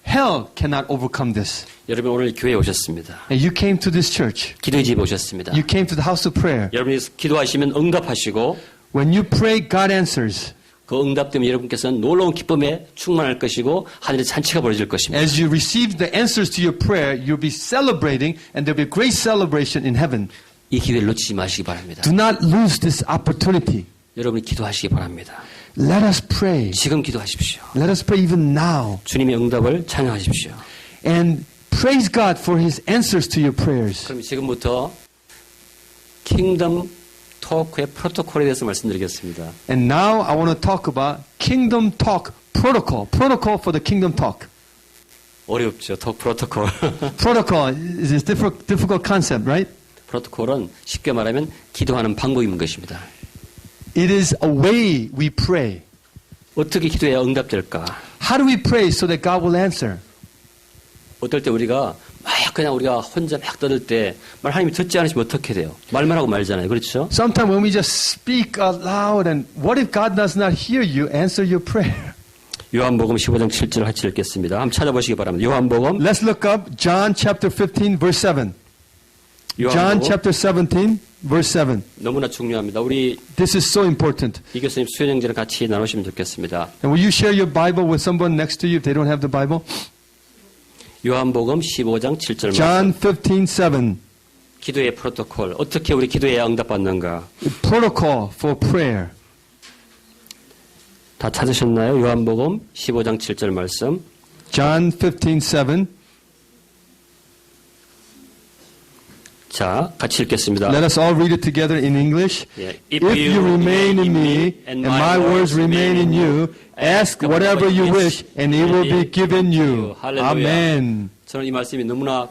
Speaker 4: hell cannot overcome this.
Speaker 3: 여러분 오늘 교회에 오셨습니다.
Speaker 4: And you came to this church.
Speaker 3: 기도의 집에 오셨습니다.
Speaker 4: You came to the house of prayer.
Speaker 3: 여러분이 기도하시면 응답하시고
Speaker 4: When you pray, God answers.
Speaker 3: 그 응답 때문에 여러분께서는 놀라운 기쁨에 충만할 것이고 하늘에 잔치가 벌어질 것입니다.
Speaker 4: As you receive the answers to your prayer, you'll be celebrating and there'll be a great celebration in heaven.
Speaker 3: 이 기회를 놓치지 마시기 바랍니다.
Speaker 4: Do not lose this opportunity.
Speaker 3: 여러분이 기도하시기 바랍니다.
Speaker 4: Let us pray.
Speaker 3: 지금 기도하십시오.
Speaker 4: Let us pray even now.
Speaker 3: 주님의 응답을 찬양하십시오.
Speaker 4: And praise God for His answers to your prayers.
Speaker 3: 그럼 지금부터 킹덤 토크의 프로토콜에 대해서 말씀드리겠습니다.
Speaker 4: And now I want to talk about Kingdom Talk Protocol. Protocol for the Kingdom Talk.
Speaker 3: 어렵죠. 프로토콜.
Speaker 4: Protocol is a difficult concept, right?
Speaker 3: 프로토콜은 쉽게 말하면 기도하는 방법인 것입니다.
Speaker 4: It is a way we pray.
Speaker 3: 어떻게 기도해야 응답될까?
Speaker 4: How do we pray so that God will answer?
Speaker 3: 어떨 때 우리가 그냥 우리가 혼자 막 떠들 때 말 하나님이 듣지 않으시면 어떻게 돼요? 말만 하고 말잖아요. 그렇죠?
Speaker 4: Sometimes when we just speak out loud and what if God does not hear you, answer your prayer?
Speaker 3: 요한복음 15장 7절 같이 읽겠습니다. 한번 찾아보시기 바랍니다. 요한복음
Speaker 4: Let's look up John chapter 15 verse 7. John chapter 17 verse 7.
Speaker 3: 너무나 중요합니다. 우리
Speaker 4: This is so important.
Speaker 3: 이 교수님 수현 형제랑 같이 나누시면 좋겠습니다.
Speaker 4: And will you share your Bible with someone next to you if they don't have the Bible?
Speaker 3: 요한복음 15장 7절
Speaker 4: John
Speaker 3: 말씀.
Speaker 4: 15:7.
Speaker 3: 기도의 프로토콜. 어떻게 우리 기도해야 응답받는가?
Speaker 4: Protocol for prayer.
Speaker 3: 다 찾으셨나요? 요한복음 15장 7절 말씀.
Speaker 4: John 15:7.
Speaker 3: 자, 같이 읽겠습니다.
Speaker 4: Let us all read it together in English.
Speaker 3: Yeah.
Speaker 4: If you remain in me and my words remain in you, ask whatever you wish and it will be given you.
Speaker 3: 할렐루야.
Speaker 4: Amen.
Speaker 3: 저는 이 말씀이 너무나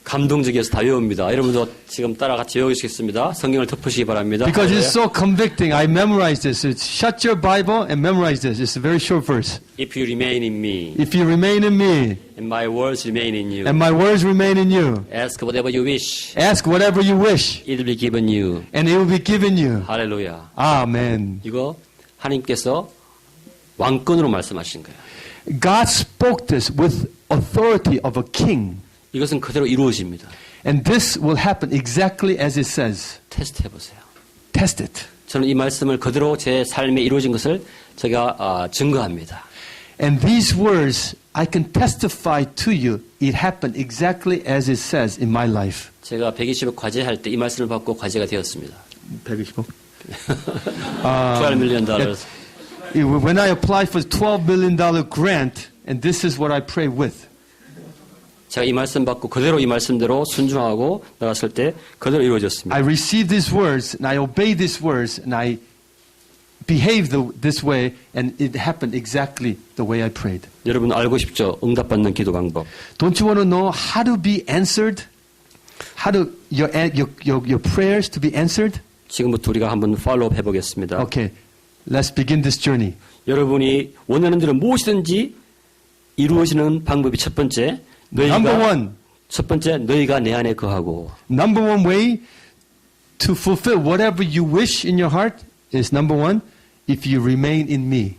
Speaker 3: 감동적이어서 다 외웁니다. 여러분도 지금 따라 같이 외우시겠습니다. 성경을 덮으시기 바랍니다.
Speaker 4: Because it's so convicting. I memorized this. It's, shut your Bible and memorize this. It's a very short verse.
Speaker 3: If you remain in me
Speaker 4: If you remain in me
Speaker 3: and my words remain in you,
Speaker 4: and my words remain in you,
Speaker 3: ask whatever you wish,
Speaker 4: ask whatever you wish
Speaker 3: it will be given you.
Speaker 4: and it will be given you.
Speaker 3: 할렐루야.
Speaker 4: Amen.
Speaker 3: 이거 하나님께서 왕권으로 말씀하신 거예요.
Speaker 4: God spoke this with authority of a king.
Speaker 3: 이것은 그대로 이루어집니다.
Speaker 4: And this will happen exactly as it says.
Speaker 3: 테스트 해보세요.
Speaker 4: Test it.
Speaker 3: 저는 이 말씀을 그대로 제 삶에 이루어진 것을 제가 증거합니다.
Speaker 4: And these words, I can testify to you, it happened exactly as it says in my life.
Speaker 3: 제가 120억 과제할 때 이 말씀을 받고 과제가 되었습니다.
Speaker 4: 125?
Speaker 3: $12 million.
Speaker 4: When I applied for $12 million grant, and this is what I pray with.
Speaker 3: 제가 이 말씀 받고 그대로 이 말씀대로 순종하고 나갔을 때 그대로 이루어졌습니다.
Speaker 4: I received these words, and I obeyed these words, and I behaved this way, and it happened exactly the way I prayed.
Speaker 3: 여러분 알고 싶죠? 응답받는 기도 방법.
Speaker 4: Don't you want to know how to be answered? How to your prayers to be answered?
Speaker 3: 지금부터 우리가 한번 팔로우업 해보겠습니다.
Speaker 4: Okay. Let's begin this journey.
Speaker 3: 여러분이 원하는 대로 무엇이든지 이루어지는 방법이 첫 번째,
Speaker 4: Number
Speaker 3: 너희가
Speaker 4: one.
Speaker 3: 첫 번째 너희가 내 안에 거하고
Speaker 4: Number one way to fulfill whatever you wish in your heart is number one, if you remain in me.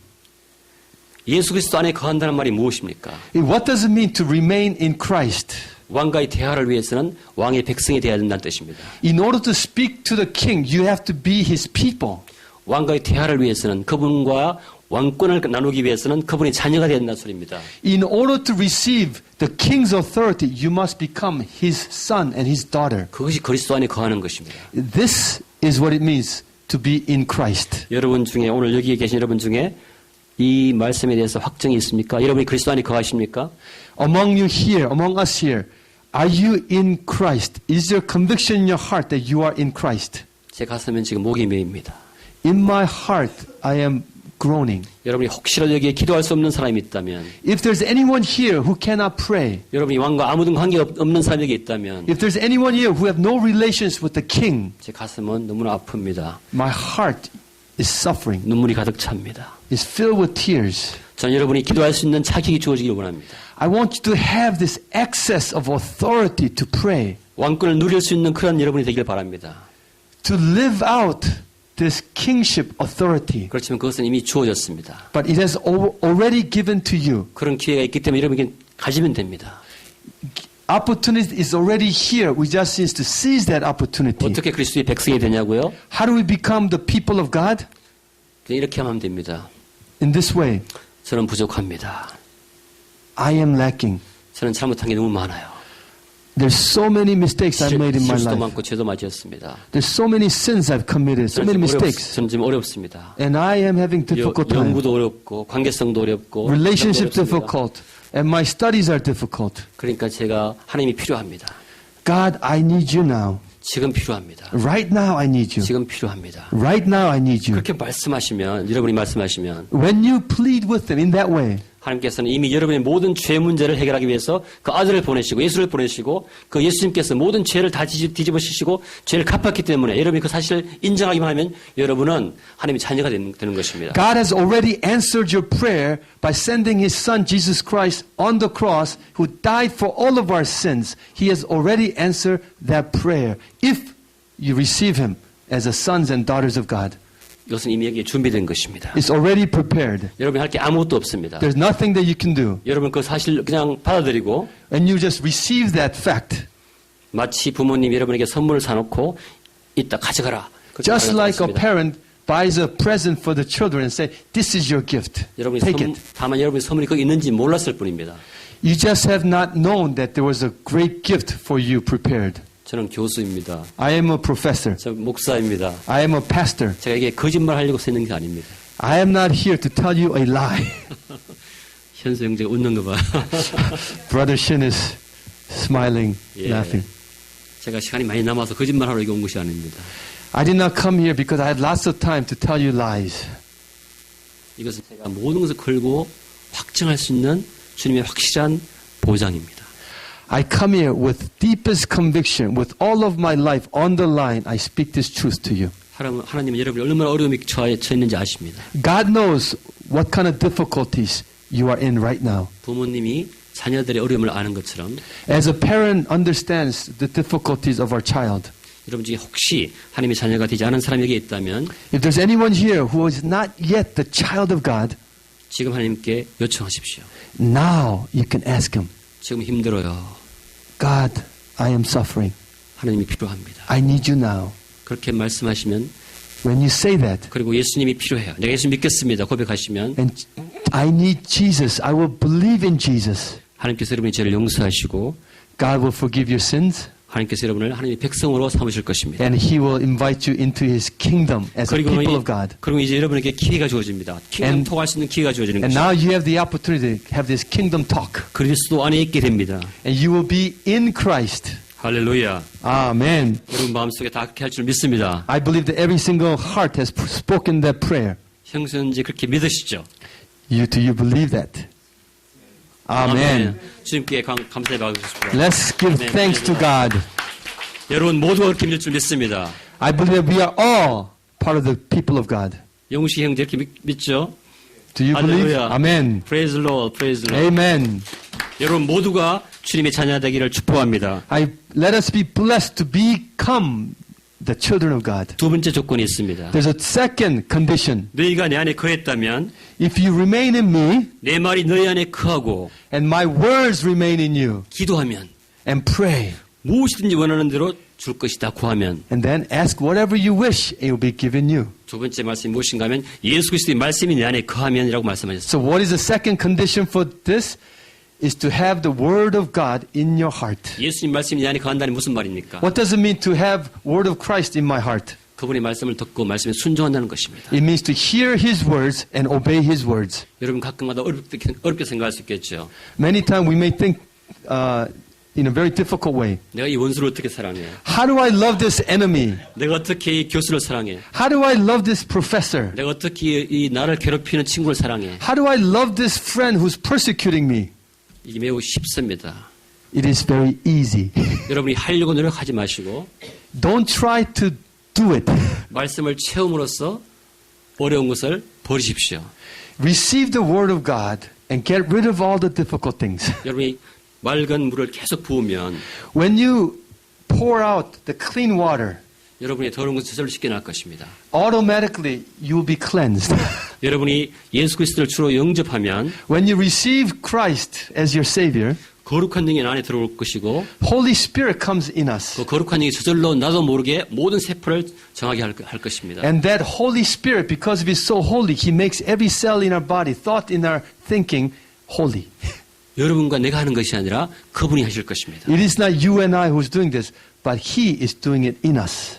Speaker 3: 예수 그리스도 안에 거한다는 말이 무엇입니까?
Speaker 4: What does it mean to remain in Christ?
Speaker 3: 왕과의 대화를 위해서는 왕의 백성이 되어야 된다는 뜻입니다.
Speaker 4: In order to speak to the king, you have to be his people.
Speaker 3: 왕과의 대화를 위해서는 그분과 왕권을 나누기 위해서는 그분의 자녀가 되어야 된다는 소리입니다.
Speaker 4: In order to receive the king's authority, you must become his son and his daughter.
Speaker 3: 그것이 그리스도 안에 거하는 것입니다.
Speaker 4: This is what it means to be in Christ.
Speaker 3: 여러분 중에 오늘 여기에 계신 여러분 중에 이 말씀에 대해서 확정이 있습니까? 여러분이 그리스도 안에 거하십니까?
Speaker 4: Among you here, among us here, are you in Christ? Is there conviction in your heart that you are in Christ?
Speaker 3: 제 가슴은 지금 목이 메입니다.
Speaker 4: In my heart, I am groaning.
Speaker 3: 여러분이 혹시라도 여기에 기도할 수 없는 사람이 있다면,
Speaker 4: If there's anyone here who cannot pray,
Speaker 3: 여러분이 왕과 아무든 관계없는 사람에게 있다면,
Speaker 4: if there's anyone here who have no relations with the king,
Speaker 3: 제 가슴은 너무나 아픕니다.
Speaker 4: my heart is suffering,
Speaker 3: 눈물이 가득 찹니다.
Speaker 4: is filled with tears.
Speaker 3: 저는 여러분이 기도할 수 있는 자격이 주어지길 원합니다.
Speaker 4: I want you to have this access of authority to pray,
Speaker 3: 왕권을 누릴 수 있는 그런 여러분이 되길 바랍니다.
Speaker 4: to live out this kingship authority.
Speaker 3: 그렇지만 그것은 이미 주어졌습니다.
Speaker 4: But it has already given to you.
Speaker 3: 그런 기회가 있기 때문에 여러분에게 가지면 됩니다.
Speaker 4: Opportunity is already here. We just need to seize that opportunity.
Speaker 3: 어떻게 그리스도의 백성이 되냐고요?
Speaker 4: How do we become the people of God?
Speaker 3: 그냥 이렇게 하면 됩니다.
Speaker 4: In this way.
Speaker 3: 저는 부족합니다.
Speaker 4: I am lacking.
Speaker 3: 저는 잘못한 게 너무 많아요.
Speaker 4: There's so many mistakes I've made in my
Speaker 3: 실수도
Speaker 4: life.
Speaker 3: 많고 죄도 많지였습니다.
Speaker 4: There's so many sins I've committed, so many mistakes.
Speaker 3: 저는 지금 어렵습니다.
Speaker 4: And I am having difficult time.
Speaker 3: 연구도 어렵고 관계성도 어렵고
Speaker 4: Relationship
Speaker 3: 어렵습니다.
Speaker 4: difficult. And my studies are difficult.
Speaker 3: 그러니까 제가 하나님이 필요합니다.
Speaker 4: God, I need you now.
Speaker 3: 지금 필요합니다.
Speaker 4: Right now I need you.
Speaker 3: 지금 필요합니다.
Speaker 4: Right now I need you.
Speaker 3: 그렇게 말씀하시면 여러분이 말씀하시면
Speaker 4: When you plead with them in that way,
Speaker 3: 하나님께서는 이미 여러분의 모든 죄 문제를 해결하기 위해서 그 아들을 보내시고 예수를 보내시고 그 예수님께서 모든 죄를 다 뒤집어 씌시고 죄를 갚았기 때문에 여러분이 그 사실을 인정하기만 하면 여러분은 하나님의 자녀가 되는 것입니다.
Speaker 4: God has already answered your prayer by sending His Son Jesus Christ on the cross who died for all of our sins. He has already answered that prayer if you receive Him as the sons and daughters of God.
Speaker 3: 이것은 이미 여기에 준비된 것입니다.
Speaker 4: It's already prepared.
Speaker 3: 여러분이 할 게 아무것도 없습니다.
Speaker 4: There's nothing that you can do.
Speaker 3: 여러분 그 사실 그냥 받아들이고
Speaker 4: And you just receive that fact.
Speaker 3: 마치 부모님이 여러분에게 선물을 사놓고 이따 가져가라.
Speaker 4: Just like a
Speaker 3: 않습니다.
Speaker 4: parent buys a present for the children and say, this is your gift.
Speaker 3: 여러분이
Speaker 4: Take it.
Speaker 3: 다만 여러분이 선물이 거기 있는지 몰랐을 뿐입니다.
Speaker 4: You just have not known that there was a great gift for you prepared.
Speaker 3: 저는 교수입니다.
Speaker 4: I am a professor.
Speaker 3: 저 목사입니다.
Speaker 4: I am a pastor.
Speaker 3: 제가 이게 거짓말 하려고 쓰는 게 아닙니다.
Speaker 4: I am not here to tell you a lie.
Speaker 3: 현수 형제가 웃는 거 봐.
Speaker 4: Brother Shin is smiling,
Speaker 3: 예.
Speaker 4: laughing.
Speaker 3: 제가 시간이 많이 남아서 거짓말 하러 여기 온 것이 아닙니다.
Speaker 4: I did not come here because I had lots of time to tell you lies.
Speaker 3: 이것은 제가 모든 것을 걸고 확증할 수 있는 주님의 확실한 보장입니다.
Speaker 4: I come here with deepest conviction, with all of my life on the line. I speak this truth to you.
Speaker 3: 하나님은 여러분이 얼마나 어려움에 처해 있는지 아십니다.
Speaker 4: God knows what kind of difficulties you are in right now.
Speaker 3: 부모님이 자녀들의 어려움을 아는 것처럼
Speaker 4: As a parent understands the difficulties of our child.
Speaker 3: 여러분 중에 혹시 하나님의 자녀가 되지 않은 사람에게 있다면
Speaker 4: If there's anyone here who is not yet the child of God,
Speaker 3: 지금 하나님께 요청하십시오.
Speaker 4: now you can ask Him,
Speaker 3: 지금 힘들어요.
Speaker 4: God, I am suffering.
Speaker 3: 하나님이 필요합니다.
Speaker 4: I need you now.
Speaker 3: 그렇게 말씀하시면
Speaker 4: When you say that,
Speaker 3: 그리고 예수님이 필요해요. 내가 예수 믿겠습니다. 고백하시면
Speaker 4: and I need Jesus, I will believe in Jesus,
Speaker 3: 하나님께서 여러분의 죄를 용서하시고
Speaker 4: God will forgive your sins,
Speaker 3: 하나님께서 여러분을 하나님의 백성으로 삼으실 것입니다.
Speaker 4: and He will invite you into His kingdom as a people of God.
Speaker 3: 그리고 이제 여러분에게 기회가 주어집니다. 킹덤
Speaker 4: And-
Speaker 3: 톡할 수 있는 기회가 주어지는
Speaker 4: And
Speaker 3: 것입니다.
Speaker 4: now you have the opportunity to have this kingdom talk.
Speaker 3: 그리스도 안에 있게 됩니다.
Speaker 4: And you will be in Christ.
Speaker 3: 할렐루야.
Speaker 4: Amen.
Speaker 3: 여러분 마음속에 다 그렇게 할 줄 믿습니다.
Speaker 4: I believe that every single heart has spoken that prayer.
Speaker 3: 형수는지 그렇게 믿으시죠?
Speaker 4: Do you believe that? Amen.
Speaker 3: 주님께 감사의 박을 주십시오.
Speaker 4: Let's give
Speaker 3: 아멘.
Speaker 4: thanks to God.
Speaker 3: 여러분 모두가 그렇게 믿을 줄 믿습니다.
Speaker 4: I believe that we are all part of the people of God.
Speaker 3: 영시 형제 이렇게 믿죠?
Speaker 4: Do you believe?
Speaker 3: 할렐루야.
Speaker 4: Amen.
Speaker 3: Praise the Lord, praise the Lord.
Speaker 4: Amen.
Speaker 3: 여러분 모두가 주님의 자녀 되기를 축복합니다.
Speaker 4: Let us be blessed to become the children of God.
Speaker 3: 두 번째 조건이 있습니다.
Speaker 4: There's a second condition.
Speaker 3: 너희가 내 안에 거했다면
Speaker 4: If you remain in me
Speaker 3: 내 말이 너희 안에 거하고
Speaker 4: and my words remain in you
Speaker 3: 기도하면
Speaker 4: and pray
Speaker 3: 무엇이든지 원하는 대로 줄 것이다 구하면
Speaker 4: and then ask whatever you wish, it will be given you.
Speaker 3: 두 번째 말씀이 무엇인가 하면 예수 그리스도의 말씀이 내 안에 거하면이라고 말씀하셨습니다.
Speaker 4: So what is the second condition for this? Is to have the word of God in your heart.
Speaker 3: 예수님 말씀이 내 안에 거한다는 무슨 말입니까?
Speaker 4: What does it mean to have word of Christ in my heart?
Speaker 3: 그분의 말씀을 듣고 말씀에 순종한다는 것입니다.
Speaker 4: It means to hear his words and obey his words.
Speaker 3: 여러분 가끔마다 어렵게 생각할 수 있겠죠.
Speaker 4: Many times we may think in a very difficult way.
Speaker 3: 내가 이 원수를 어떻게 사랑해?
Speaker 4: How do I love this enemy?
Speaker 3: 내가 어떻게 이 교수를 사랑해?
Speaker 4: How do I love this professor?
Speaker 3: 내가 어떻게 이 나를 괴롭히는 친구를 사랑해?
Speaker 4: How do I love this friend who's persecuting me?
Speaker 3: 이게 매우 쉽습니다.
Speaker 4: It is very easy.
Speaker 3: 여러분이 하려고 노력하지 마시고
Speaker 4: Don't try to do it.
Speaker 3: 말씀을 채움으로써 어려운 것을 버리십시오.
Speaker 4: Receive the word of God and get rid of all the difficult things.
Speaker 3: 여러분이 맑은 물을 계속 부으면
Speaker 4: When you pour out the clean water,
Speaker 3: 여러분의 더러운 것을 저절로 씻겨날 것입니다.
Speaker 4: automatically you will be cleansed.
Speaker 3: 여러분이 예수 그리스도를 주로 영접하면
Speaker 4: When you receive Christ as your Savior,
Speaker 3: 거룩한 영이 안에 들어올 것이고
Speaker 4: Holy Spirit comes in us.
Speaker 3: 그 거룩한 영이 저절로 나도 모르게 모든 세포를 정하게 할 것입니다.
Speaker 4: And that Holy Spirit, because of He's so holy, He makes every cell in our body, thought in our thinking, holy.
Speaker 3: 여러분과 내가 하는 것이 아니라 그분이 하실 것입니다.
Speaker 4: It is not you and I who's doing this, but He is doing it in us.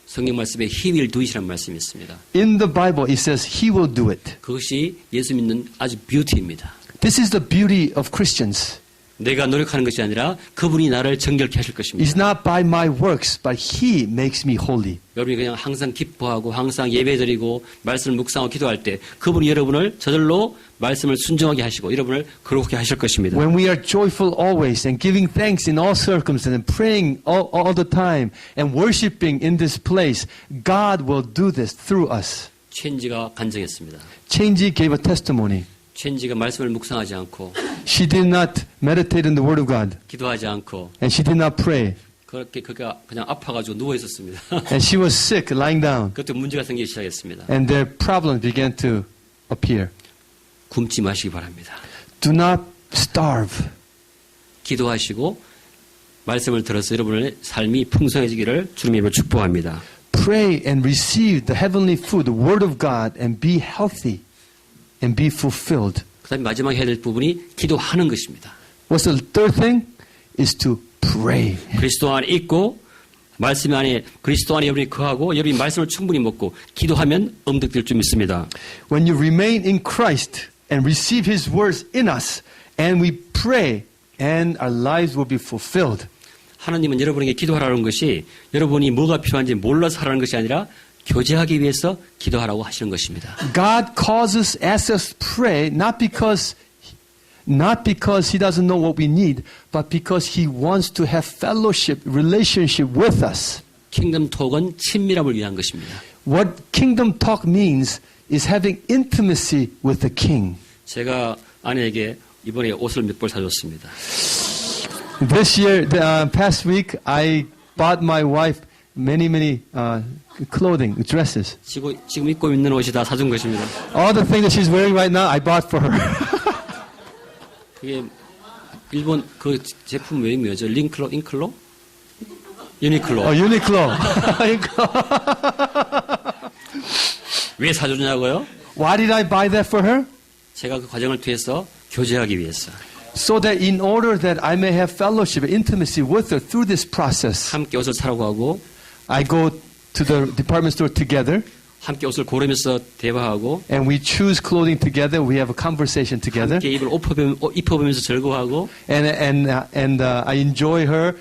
Speaker 3: 성경 말씀에 He will do it이라는 말씀이 있습니다.
Speaker 4: In the Bible, it says He will do it.
Speaker 3: 그것이 예수 믿는 아주 뷰티입니다.
Speaker 4: This is the beauty of Christians.
Speaker 3: 내가 노력하는 것이 아니라 그분이 나를 정결케 하실 것입니다.
Speaker 4: It's not by my works, but He makes me holy.
Speaker 3: 여러분이 그냥 항상 기뻐하고 항상 예배드리고 말씀을 묵상하고 기도할 때 그분이 여러분을 저절로 말씀을 순종하게 하시고 여러분을 거룩하게 하실 것입니다.
Speaker 4: When we are joyful always and giving thanks in all circumstances and praying all the time and worshiping in this place, God will do this through us.
Speaker 3: 첸지가 간증했습니다.
Speaker 4: Chenji gave a testimony.
Speaker 3: 첸지가 말씀을 묵상하지 않고
Speaker 4: She did not meditate in the Word of God
Speaker 3: 기도하지 않고
Speaker 4: and she did not pray.
Speaker 3: 그렇게 그가 그냥 아파가지고 누워 있었습니다.
Speaker 4: And she was sick, lying down.
Speaker 3: 그때 문제가 생기기 시작했습니다.
Speaker 4: And their problems began to appear.
Speaker 3: 굶지 마시기 바랍니다.
Speaker 4: Do not starve.
Speaker 3: 기도하시고 말씀을 들어서 여러분의 삶이 풍성해지기를 주님의 이름으로 축복합니다.
Speaker 4: Pray and receive the heavenly food, the Word of God, and be healthy and be fulfilled.
Speaker 3: 그 다음에 마지막에 해야 될 부분이 기도하는 것입니다.
Speaker 4: What's the third thing? Is to pray.
Speaker 3: 그리스도 안에 있고 말씀 안에 그리스도 안에 여러분이 거하고 여러분이 말씀을 충분히 먹고 기도하면 응답될 줄 믿습니다.
Speaker 4: When you remain in Christ and receive His words in us, and we pray, and our lives will be fulfilled.
Speaker 3: 하나님은 여러분에게 기도하라는 것이 여러분이 뭐가 필요한지 몰라서 하라는 것이 아니라 교제하기 위해서 기도하라고 하시는 것입니다.
Speaker 4: God causes us to pray not because He doesn't know what we need, but because He wants to have fellowship, relationship with us.
Speaker 3: 킹덤 톡은 친밀함을 위한 것입니다.
Speaker 4: What kingdom talk means is having intimacy with the King.
Speaker 3: 제가 아내에게 이번에 옷을 몇 벌 사줬습니다.
Speaker 4: This year, past week, I bought my wife many clothing, dresses.
Speaker 3: 지금 입고 있는 옷이 다 사준 것입니다.
Speaker 4: All the things that she's wearing right now, I bought for her.
Speaker 3: 그게 일본 그 제품 왜 뭐죠? 인클로? 유니클로.
Speaker 4: Uniqlo.
Speaker 3: 왜 사주냐고요?
Speaker 4: Why did I buy that for her?
Speaker 3: 제가 그 과정을 통해서 교제하기 위해서.
Speaker 4: So that in order that I may have fellowship, intimacy with her through this process,
Speaker 3: 함께 옷을 사라고 하고
Speaker 4: I go to the department store together,
Speaker 3: 함께 옷을 고르면서 대화하고
Speaker 4: and we choose clothing together. We have a conversation together,
Speaker 3: 함께 입어보면서 즐거워하고
Speaker 4: and I enjoy her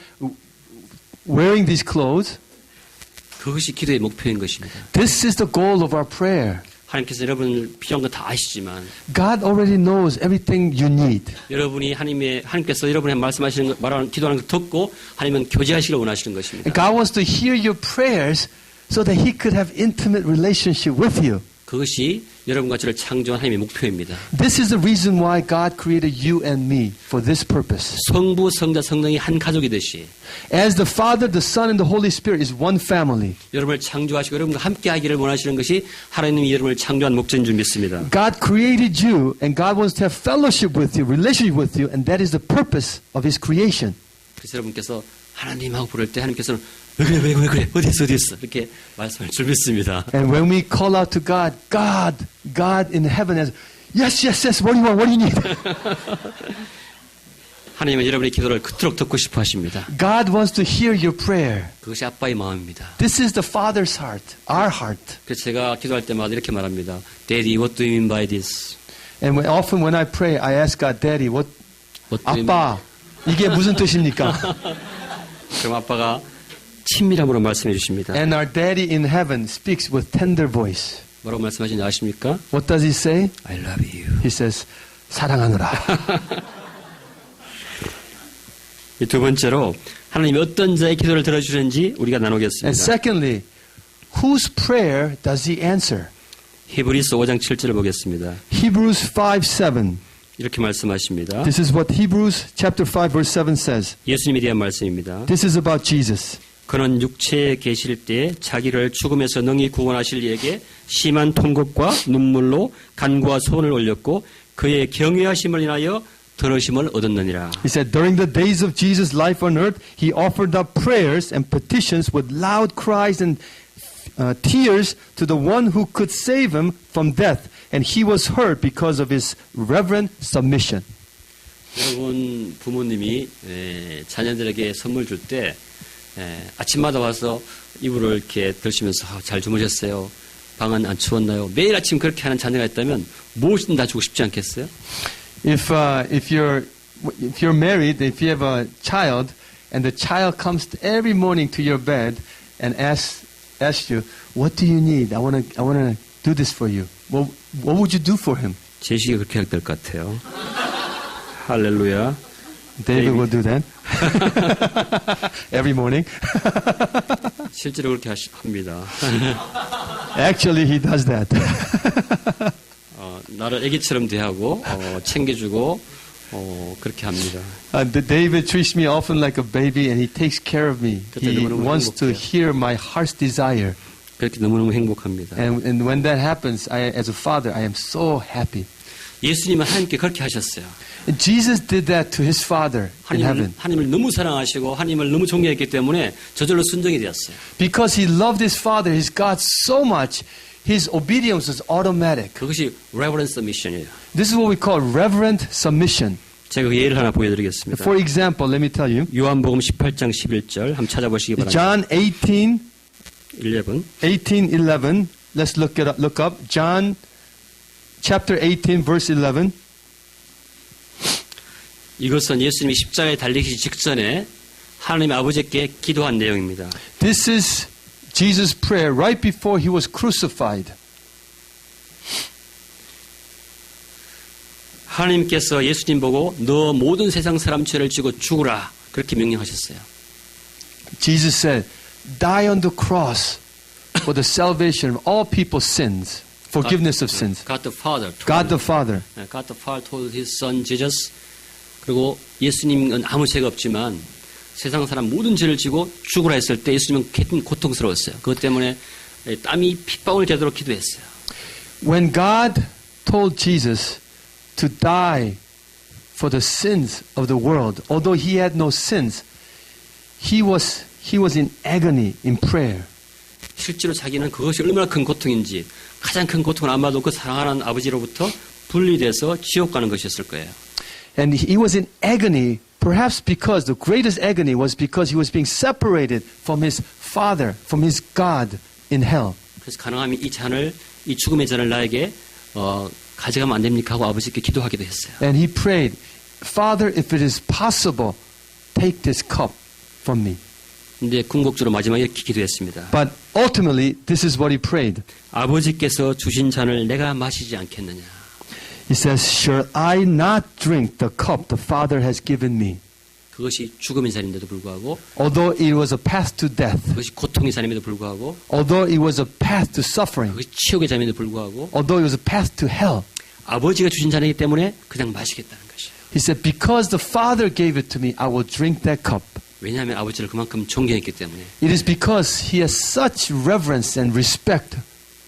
Speaker 4: wearing these clothes.
Speaker 3: 그것이 기도의 목표인 것입니다.
Speaker 4: This is the goal of our prayer.
Speaker 3: 하나님께서 여러분 필요한 거 다 아시지만
Speaker 4: God already knows everything you need.
Speaker 3: 여러분이 하나님께서 여러분의 말씀하시는 거, 말하는 기도하는 걸 듣고 하나님은 교제하시기를 원하시는 것입니다.
Speaker 4: And God wants to hear your prayers so that He could have intimate relationship with you.
Speaker 3: 그것이 여러분과 저를 창조한 하나님의 목표입니다.
Speaker 4: This is the reason why God created you and me for this purpose.
Speaker 3: 성부, 성자, 성령이 한 가족이듯이
Speaker 4: As the Father, the Son, and the Holy Spirit is one family.
Speaker 3: 여러분을 창조하시고 여러분과 함께하기를 원하시는 것이 하나님이 여러분을 창조한 목적인 줄 믿습니다.
Speaker 4: God created you, and God wants to have fellowship with you, relationship with you, and that is the purpose of His creation.
Speaker 3: 그래서 여러분께서 하나님하고 부를 때 하나님께서는 왜 그래 어디 있어 이렇게 말씀을 줄 믿습니다.
Speaker 4: And when we call out to God, God in heaven has, yes, what do you want, what do you need?
Speaker 3: 하나님은 여러분의 기도를 그토록 듣고 싶어 하십니다.
Speaker 4: God wants to hear your prayer.
Speaker 3: 그것이 아빠의 마음입니다.
Speaker 4: This is the Father's heart, our heart.
Speaker 3: 그래서 제가 기도할 때마다 이렇게 말합니다. Daddy, what do you mean by this?
Speaker 4: And often when I pray, I ask God, Daddy, what?
Speaker 3: What do you mean?
Speaker 4: 아빠, 이게 무슨 뜻입니까?
Speaker 3: 그럼 아빠가 친밀함으로 말씀해 주십니다.
Speaker 4: And our Daddy in heaven speaks with tender voice.
Speaker 3: 뭐라고 말씀하시는지 아십니까?
Speaker 4: What does He say?
Speaker 3: I love you.
Speaker 4: He says, 사랑하노라.
Speaker 3: 이 두 번째로 하나님이 어떤 자의 기도를 들어주셨는지 우리가
Speaker 4: And
Speaker 3: 나누겠습니다.
Speaker 4: secondly, whose prayer does He answer?
Speaker 3: 히브리서 5장 7절을 보겠습니다.
Speaker 4: Hebrews 5:7.
Speaker 3: 이렇게 말씀하십니다.
Speaker 4: This is what Hebrews chapter 5 verse 7 says.
Speaker 3: 예수님에 대한 말씀입니다.
Speaker 4: This is about Jesus.
Speaker 3: 그는 육체에 계실 때 자기를 죽음에서 능히 구원하실 이에게 심한 통곡과 눈물로 간구와 소원을 올렸고 그의 경외하심을 인하여 들으심을 얻었느니라.
Speaker 4: He said, during the days of Jesus' life on earth, He offered up prayers and petitions with loud cries and tears to the one who could save him from death. And He was heard because of His reverent submission.
Speaker 3: 여러분 부모님이 자녀들에게 선물 줄 때 아침마다 와서 이불을 이렇게 들시면서 잘 주무셨어요? 방은 안 추웠나요? 매일 아침 그렇게 하는 자녀가 있다면 무엇이든 다 주고 싶지 않겠어요?
Speaker 4: If you're married, if you have a child, and the child comes every morning to your bed and asks you, "What do you need? I want to do this for you." What would you do for him?
Speaker 3: 제시가 그렇게 할 것 같아요. 할렐루야.
Speaker 4: David will do that every morning.
Speaker 3: 실제로 그렇게 합니다.
Speaker 4: Actually, he does that.
Speaker 3: 나를 애기처럼 대하고 챙겨주고 그렇게 합니다.
Speaker 4: David treats me often like a baby, and he takes care of me. He wants to hear my heart's desire.
Speaker 3: 그렇게 너무너무 행복합니다.
Speaker 4: And when that happens, as a father, I am so happy.
Speaker 3: 예수님은 하나님께 그렇게 하셨어요.
Speaker 4: And Jesus did that to His Father in heaven.
Speaker 3: 하나님을 너무 사랑하시고 하나님을 너무 존경했기 때문에 저절로 순종이 되었어요.
Speaker 4: Because He loved His Father, His God so much, His obedience was automatic.
Speaker 3: 그것이 reverent submission이에요.
Speaker 4: This is what we call reverent submission.
Speaker 3: 제가 그 예를 하나 보여드리겠습니다.
Speaker 4: For example, let me tell you.
Speaker 3: 요한복음 18장 11절 한번 찾아보시기 바랍니다.
Speaker 4: John 18:11.
Speaker 3: 11.
Speaker 4: Let's look up. John chapter 18 verse 11.
Speaker 3: 이것은 예수님이 십자가에 달리기 직전에 하나님 아버지께 기도한 내용입니다.
Speaker 4: This is Jesus' prayer right before He was crucified.
Speaker 3: 하나님께서 예수님 보고 너 모든 세상 사람 죄를 지고 죽으라 그렇게 명령하셨어요.
Speaker 4: Jesus said, "Die on the cross for the salvation of all people's sins, forgiveness of sins."
Speaker 3: God the Father.
Speaker 4: God the Father.
Speaker 3: God the Father told His Son Jesus. 그리고 예수님은 아무 죄가 없지만 세상 사람 모든 죄를 지고 죽으라 했을 때 예수님은 고통스러웠어요. 그것 때문에 땀이 핏방울 되도록 기도했어요.
Speaker 4: When God told Jesus to die for the sins of the world, although He had no sins, He was in agony in prayer.
Speaker 3: 실제로 자기는 그것이 얼마나 큰 고통인지 가장 큰 고통은 아마도 그 사랑하는 아버지로부터 분리돼서 지옥 가는 것이었을 거예요.
Speaker 4: And He was in agony, perhaps because the greatest agony was because He was being separated from His Father, from His God in hell.
Speaker 3: 그래서 가능하면 이 죽음의 잔을 나에게 가져가면 안 됩니까 하고 아버지께 기도하기도 했어요.
Speaker 4: And He prayed, "Father, if it is possible, take this cup from me."
Speaker 3: 근데 궁극적으로 마지막에 이렇게 기도했습니다.
Speaker 4: But ultimately, this is what He prayed.
Speaker 3: 아버지께서 주신 잔을 내가 마시지 않겠느냐.
Speaker 4: He says, "Shall I not drink the cup the Father has given me?"
Speaker 3: 그것이 죽음의 산인데도 불구하고,
Speaker 4: although it was a path to death,
Speaker 3: 그것이 고통의 산임에도 불구하고,
Speaker 4: although it was a path to suffering,
Speaker 3: 그것이 치욕의 산임에도 불구하고,
Speaker 4: although it was a path to hell.
Speaker 3: 아버지가 주신 잔이기 때문에 그냥 마시겠다는 것이에요.
Speaker 4: He said, because the Father gave it to me, I will drink that cup.
Speaker 3: 왜냐하면 아버지를 그만큼 존경했기 때문에.
Speaker 4: It is because he has such reverence and respect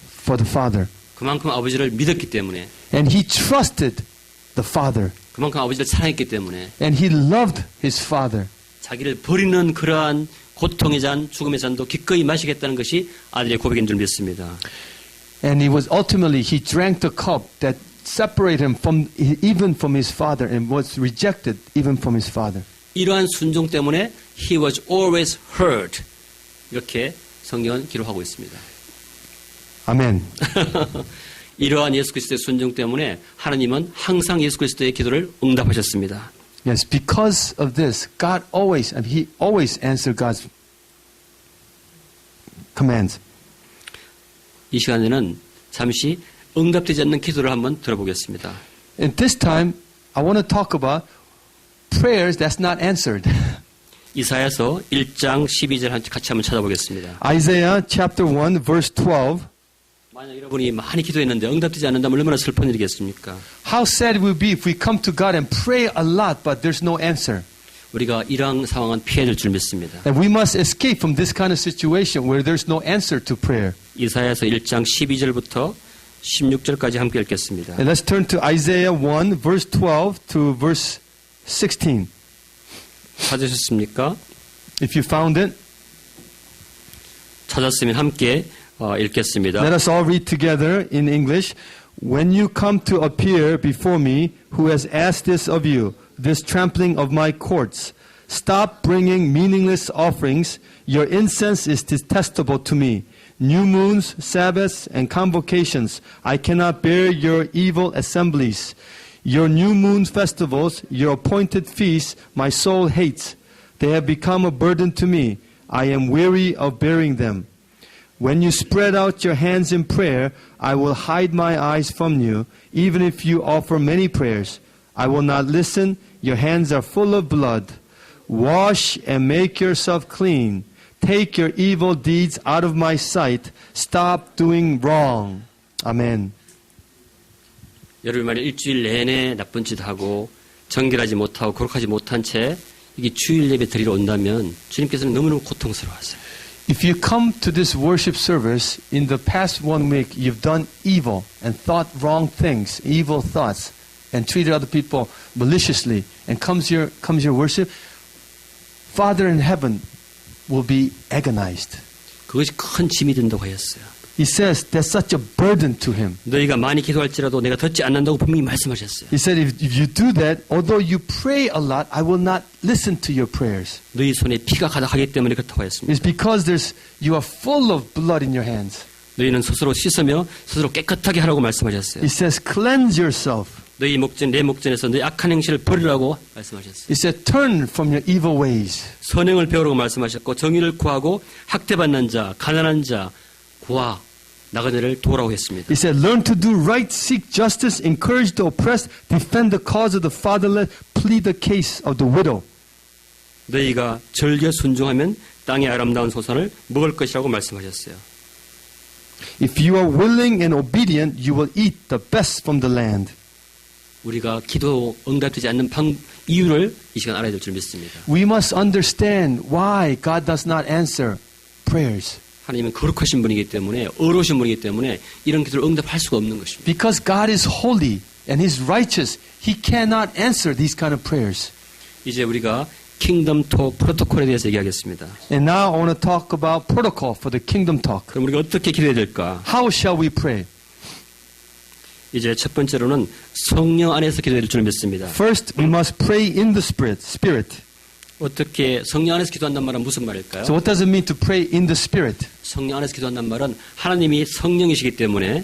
Speaker 4: for the Father.
Speaker 3: 그만큼 아버지를 믿었기 때문에.
Speaker 4: And he trusted the Father.
Speaker 3: 그만큼 아버지를 사랑했기 때문에.
Speaker 4: And he loved his Father.
Speaker 3: 자기를 버리는 그러한 고통의 잔, 죽음의 잔도 기꺼이 마시겠다는 것이 아들의 고백인 줄 믿습니다.
Speaker 4: And he drank the cup that separated him even from his father and was rejected even from his father.
Speaker 3: 이러한 순종 때문에 he was always heard. 이렇게 성경은 기록하고 있습니다.
Speaker 4: 아멘.
Speaker 3: 이러한 예수 그리스도의 순종 때문에 하나님은 항상 예수 그리스도의 기도를 응답하셨습니다.
Speaker 4: Yes, because of this, he always answered God's commands.
Speaker 3: 이 시간에는 잠시 응답되지 않는 기도를 한번 들어보겠습니다.
Speaker 4: And this time, I want to talk about prayers that's not answered.
Speaker 3: 이사야서 1장 12절 같이 한번 찾아보겠습니다.
Speaker 4: Isaiah chapter 1 verse 12.
Speaker 3: 만약 여러분이 많이 기도했는데 응답되지 않는다면 얼마나 슬픈 일이겠습니까?
Speaker 4: How sad it will be if we come to God and pray a lot but there's no answer.
Speaker 3: 우리가 이러한 상황은 피해야 될 줄 믿습니다.
Speaker 4: And we must escape from this kind of situation where there's no answer to prayer.
Speaker 3: 이사야서 1장 12절부터 16절까지 함께 읽겠습니다.
Speaker 4: And let's turn to Isaiah 1 verse 12 to verse 16.
Speaker 3: 찾으셨습니까?
Speaker 4: If you found it,
Speaker 3: 찾았으면 함께 읽겠습니다.
Speaker 4: let us all read together in English. When you come to appear before me, who has asked this of you, this trampling of my courts? Stop bringing meaningless offerings. Your incense is detestable to me. New moons, Sabbaths, and convocations. I cannot bear your evil assemblies. Your new moon festivals, your appointed feasts, my soul hates. They have become a burden to me. I am weary of bearing them. When you spread out your hands in prayer, I will hide my eyes from you, even if you offer many prayers. I will not listen. Your hands are full of blood. Wash and make yourself clean. Take your evil deeds out of my sight. Stop doing wrong. Amen.
Speaker 3: 여러분 말에 일주일 내내 나쁜 짓 하고 정결하지 못하고 거룩하지 못한 채 이게 주일 예배 드리러 온다면 주님께서는 너무너무 고통스러워하세요.
Speaker 4: If you come to this worship service, in the past 1 week, you've done evil and thought wrong things, evil thoughts, and treated other people maliciously, and comes your worship, Father in heaven will be agonized.
Speaker 3: 그것이 큰 짐이 된다고 하였어요.
Speaker 4: He says that's such a burden to him.
Speaker 3: 너희가 많이 기도할지라도 내가 듣지 않는다고 분명히 말씀하셨어요.
Speaker 4: He said, if you do that, although you pray a lot, I will not listen to your prayers.
Speaker 3: 너희 손에 피가 가득하기 때문에 그렇다고 하였습니다.
Speaker 4: It's because you are full of blood in your hands.
Speaker 3: 너희는 스스로 씻으며 스스로 깨끗하게 하라고 말씀하셨어요.
Speaker 4: He says, cleanse yourself.
Speaker 3: 너희 목전 내 목전에서 너희 악한 행실을 버리라고 말씀하셨어요.
Speaker 4: He said, turn from your evil ways.
Speaker 3: 선행을 배우라고 말씀하셨고 정의를 구하고 학대받는 자, 가난한 자 구하 나그네를 도우라고 했습니다.
Speaker 4: He said, learn to do right, seek justice, encourage the oppressed, defend the cause of the fatherless, plead the case of the widow.
Speaker 3: 너희가 절개 순종하면 땅의 아름다운 소산을 먹을 것이라고 말씀하셨어요.
Speaker 4: If you are willing and obedient, you will eat the best from the land.
Speaker 3: 우리가 기도 응답되지 않는 이유를 이 시간 알아야 될 줄 믿습니다.
Speaker 4: We must understand why God does not answer prayers.
Speaker 3: 하나님은 거룩하신 분이기 때문에 의로우신 분이기 때문에 이런 기도를 응답할 수가 없는 것입니다.
Speaker 4: Because God is holy and He's righteous, He cannot answer these kind of prayers.
Speaker 3: 이제 우리가 킹덤 톡 프로토콜에 대해서 얘기하겠습니다.
Speaker 4: And now I want to talk about protocol for the kingdom talk.
Speaker 3: 그럼 우리가 어떻게 기도해야 될까?
Speaker 4: How shall we pray?
Speaker 3: 이제 첫 번째로는 성령 안에서 기도해야 될 줄 믿습니다.
Speaker 4: First, we must pray in the Spirit.
Speaker 3: 어떻게 성령 안에서 기도한다는 말은 무슨 말일까요?
Speaker 4: So what does it mean to pray in the Spirit?
Speaker 3: 성령 안에서 기도한다는 말은 하나님이 성령이시기 때문에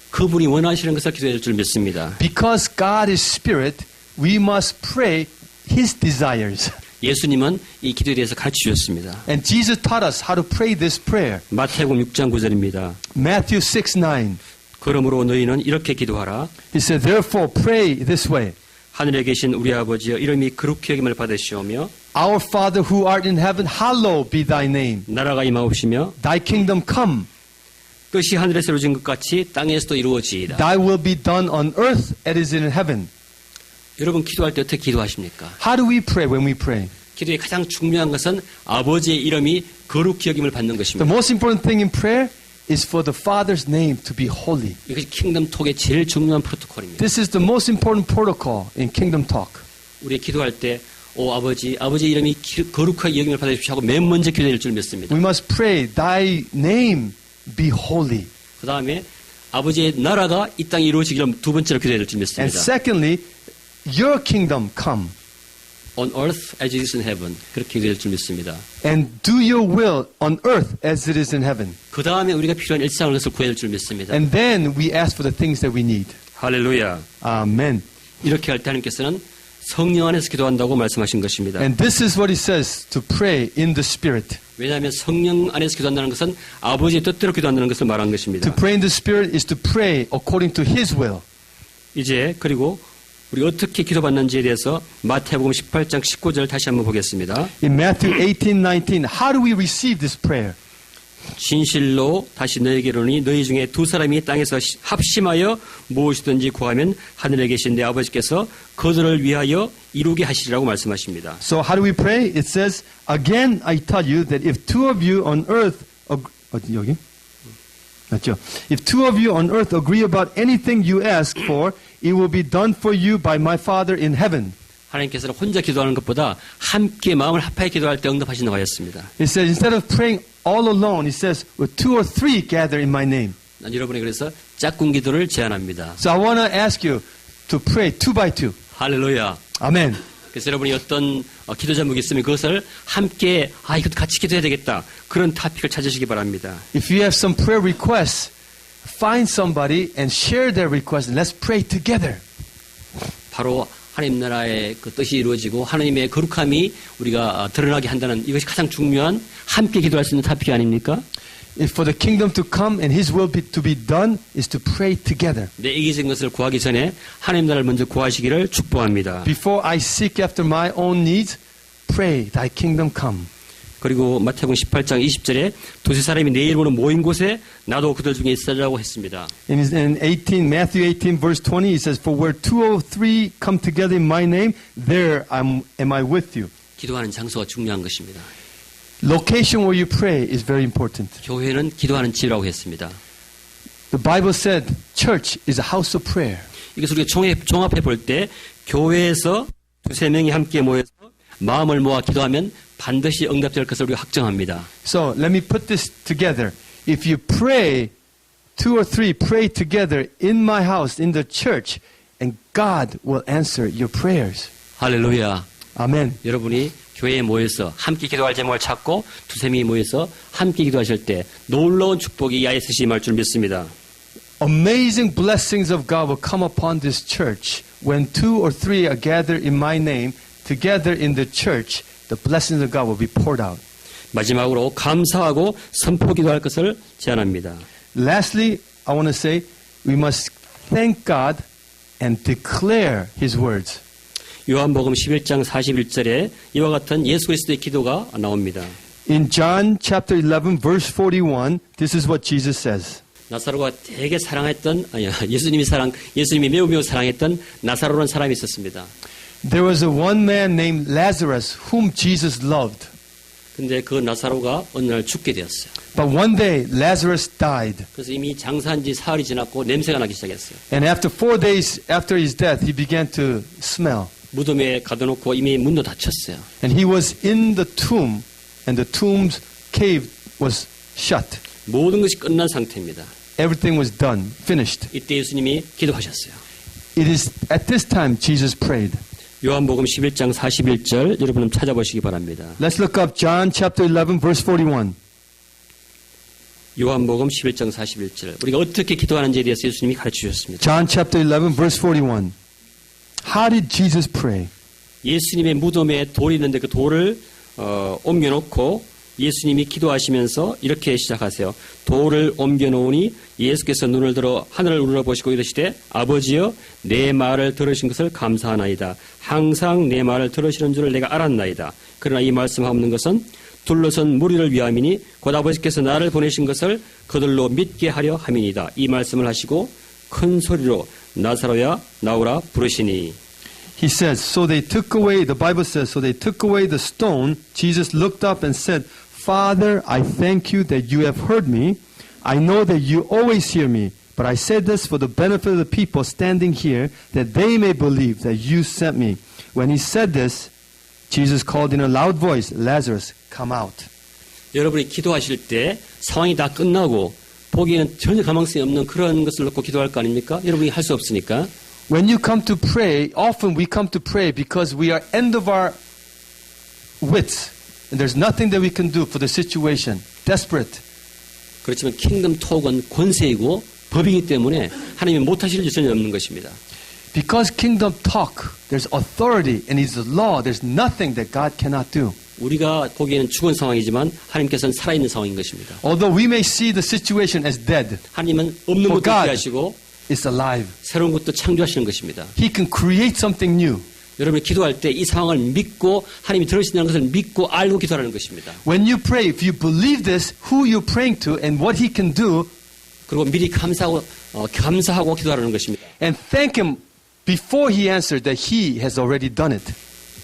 Speaker 3: 그분이 원하시는 것을 기도해야 될 줄 믿습니다.
Speaker 4: Because God is Spirit, we must pray His desires.
Speaker 3: 예수님은 이 기도에 대해서 가르쳐 주셨습니다.
Speaker 4: And Jesus taught us how to pray this prayer.
Speaker 3: 마태복음 6장 9절입니다.
Speaker 4: Matthew 6:9.
Speaker 3: 그러므로 너희는 이렇게 기도하라.
Speaker 4: He said, therefore pray this way.
Speaker 3: 하늘에 계신 우리 아버지여 이름이 거룩히 여김을 받으시오며
Speaker 4: Our Father who art in heaven, hallowed be thy name.
Speaker 3: 나라가 임하옵시며
Speaker 4: Thy kingdom come.
Speaker 3: 뜻이 하늘에서 이루어진 것 같이 땅에서도 이루어지이다.
Speaker 4: Thy will be done on earth as it is in heaven.
Speaker 3: 여러분 기도할 때 어떻게 기도하십니까?
Speaker 4: How do we pray when we pray?
Speaker 3: 기도의 가장 중요한 것은 아버지의 이름이 거룩히 여김을 받는
Speaker 4: The
Speaker 3: 것입니다.
Speaker 4: most important thing in prayer is for the Father's name to be holy.
Speaker 3: 이것이 킹덤 톡의 제일 중요한 프로토콜입니다.
Speaker 4: This is the most important protocol in Kingdom Talk.
Speaker 3: 우리 기도할 때 오 아버지 이름이 거룩하게 여김을 받으십시오 하고 맨 먼저 기도할 줄 믿습니다.
Speaker 4: We must pray, thy name be holy.
Speaker 3: 그 다음에 아버지의 나라가 이 땅에 이루어지기를 두 번째로 기도해야 될 줄
Speaker 4: And
Speaker 3: 믿습니다.
Speaker 4: secondly, your kingdom come.
Speaker 3: On earth as it is in heaven. 그렇게 기도해야 될 줄 믿습니다.
Speaker 4: And do your will on earth as it is in heaven.
Speaker 3: 그 다음에 우리가 필요한 일상을 것을 구해야 될 줄 믿습니다.
Speaker 4: And then we ask for the things that we need.
Speaker 3: 할렐루야.
Speaker 4: Amen.
Speaker 3: 이렇게 할 때 하나님께서는 성령 안에서 기도한다고 말씀하신 것입니다.
Speaker 4: And this is what it says to pray in the Spirit.
Speaker 3: 왜냐하면 성령 안에서 기도한다는 것은 아버지의 뜻대로 기도한다는 것을 말한
Speaker 4: To
Speaker 3: 것입니다.
Speaker 4: pray in the Spirit is to pray according to His will.
Speaker 3: 이제 그리고 우리 어떻게 기도받는지에 대해서 마태복음 18장 19절 다시 한번 보겠습니다.
Speaker 4: In Matthew 18:19, how do we receive this prayer?
Speaker 3: 진실로 다시 너에게 이르노니 너희 중에 두 사람이 땅에서 합심하여 무엇이든지 구하면 하늘에 계신 내 아버지께서 그들을 위하여 이루게 하시리라고 말씀하십니다.
Speaker 4: So how do we pray? It says, again I tell you that if two of you on earth, 여기? 맞죠? If two of you on earth agree about anything you ask for, it will be done for you by my Father in heaven.
Speaker 3: 하나님께서는 혼자 기도하는 것보다 함께 마음을 합하여 기도할 때 응답하신다고 하셨습니다.
Speaker 4: It says instead of praying all alone, it says, with two or three gather in my name.
Speaker 3: 난 여러분이 그래서 짝꿍 기도를 제안합니다.
Speaker 4: So I want to ask you to pray two by two.
Speaker 3: 할렐루야.
Speaker 4: Amen.
Speaker 3: 그래서 여러분이 어떤 기도 제목이 있으면 그것을 함께 이것도 같이 기도해야 되겠다. 그런 토픽을 찾으시기 바랍니다.
Speaker 4: If you have some prayer requests, find somebody and share their request and let's pray together.
Speaker 3: 바로 하나님 나라의 그 뜻이 이루어지고 하나님의 거룩함이 우리가 드러나게 한다는 이것이 가장 중요한 함께 기도할 수 있는 토픽이 아닙니까?
Speaker 4: If for the kingdom to come and His will to be done is to pray together.
Speaker 3: 내 이기적인 것을 구하기 전에 하나님 나라를 먼저 구하시기를 축복합니다.
Speaker 4: Before I seek after my own needs, pray thy kingdom come.
Speaker 3: 그리고 마태복음 18장 20절에 두세 사람이 내 이름으로 모인 곳에 나도 그들 중에 있으라고 했습니다.
Speaker 4: In Matthew 18 verse 20, it says, For where two or three come together in my name, there am I with you.
Speaker 3: 기도하는 장소가 중요한 것입니다.
Speaker 4: Location where you pray is very important.
Speaker 3: 교회는 기도하는 집이라고 했습니다.
Speaker 4: The Bible said, church is a house of prayer.
Speaker 3: 이것을 우리가 종합해 볼 때 교회에서 두세 명이 함께 모여서 마음을 모아 기도하면 반드시 응답될 것을 우리가 확정합니다.
Speaker 4: So let me put this together. If you pray, two or three pray together in my house, in the church, and God will answer your prayers.
Speaker 3: 할렐루야.
Speaker 4: Amen.
Speaker 3: 여러분이 교회에 모여서 함께 기도할 제목을 찾고 두세 명이 모여서 함께 기도하실 때 놀라운 축복이 이 안에 임할 줄 믿습니다.
Speaker 4: Amazing blessings of God will come upon this church when two or three are gathered in my name together in the church. The blessings of God will be poured out.
Speaker 3: 마지막으로 감사하고 선포 기도할 것을 제안합니다.
Speaker 4: Lastly, I want to say we must thank God and declare His words.
Speaker 3: 요한복음 11장 41절에 이와 같은 예수 그리스도의 기도가 나옵니다.
Speaker 4: In John chapter 11 verse 41, this is what Jesus says.
Speaker 3: 나사로가 되게 사랑했던 예수님이 매우 사랑했던 나사로라는 사람이 있었습니다.
Speaker 4: There was a one man named Lazarus whom Jesus loved.
Speaker 3: 근데 그 나사로가 어느 날 죽게 되었어요.
Speaker 4: But one day Lazarus died.
Speaker 3: 그래서 이미 장사한 지 사흘이 지났고 냄새가 나기 시작했어요.
Speaker 4: And after 4 days after his death, he began to smell.
Speaker 3: 무덤에 가둬놓고 이미 문도 닫혔어요.
Speaker 4: And he was in the tomb, and the tomb's cave was shut.
Speaker 3: 모든 것이 끝난 상태입니다.
Speaker 4: Everything was done, finished.
Speaker 3: 이때 예수님이 기도하셨어요.
Speaker 4: It is at this time Jesus prayed.
Speaker 3: 요한복음 11장 41절 여러분 찾아보시기 바랍니다.
Speaker 4: Let's look up John chapter 11 verse 41.
Speaker 3: 요한복음 11장 41절. 우리가 어떻게 기도하는지에 대해서 예수님이 가르쳐 주셨습니다.
Speaker 4: John chapter 11 verse 41. How did Jesus pray?
Speaker 3: 예수님의 무덤에 돌이 있는데 그 돌을 옮겨놓고 예수님이 기도하시면서 이렇게 시작하세요. 돌을 옮겨 놓으니 예수께서 눈을 들어 하늘을 우러러보시고 이르시되 아버지여 내 말을 들으신 것을 감사하나이다. 항상 내 말을 들으시는 줄을 내가 알았나이다. 그러나 이 말씀하옵는 것은 둘러선 무리를 위함이니 곧 아버지께서 나를 보내신 것을 그들로 믿게 하려 함이니이다. 이 말씀을 하시고 큰 소리로 나사로야 나오라 부르시니.
Speaker 4: He says, so they took away, the Bible says, so they took away the stone. Jesus looked up and said, Father, I thank you that you have heard me. I know that you always hear me. But I said this for the benefit of the people standing here, that they may believe that you sent me. When he said this, Jesus called in a loud voice, Lazarus, come out.
Speaker 3: 여러분이 기도하실 때 상황이 다 끝나고 보기에는 전혀 가망성이 없는 그런 것을 놓고 기도할 거 아닙니까? 여러분이 할 수 없으니까.
Speaker 4: When you come to pray, often we come to pray because we are end of our wits. And there's nothing that we can do for the situation. Desperate.
Speaker 3: 그렇지만 킹덤 톡은 권세이고 법이기 때문에 하나님이 못하실 일 전혀 없는 것입니다.
Speaker 4: Because kingdom talk, there's authority and it's law. There's nothing that God cannot do.
Speaker 3: 우리가 보기에는 죽은 상황이지만 하나님께서는 살아있는 상황인 것입니다.
Speaker 4: Although we may see the situation as dead,
Speaker 3: 하나님은 없는
Speaker 4: For
Speaker 3: 것도
Speaker 4: God.
Speaker 3: 있게 하시고
Speaker 4: it's alive.
Speaker 3: 새로운 것도 창조하시는 것입니다.
Speaker 4: He can create something new.
Speaker 3: 여러분이 기도할 때 이 상황을 믿고 하나님이 들으신다는 것을 믿고 알고 기도하는 것입니다.
Speaker 4: When you pray, if you believe this, who you're praying to and what He can do,
Speaker 3: 그리고 미리 감사하고 기도하는 것입니다.
Speaker 4: and thank Him before He answered that He has already done it.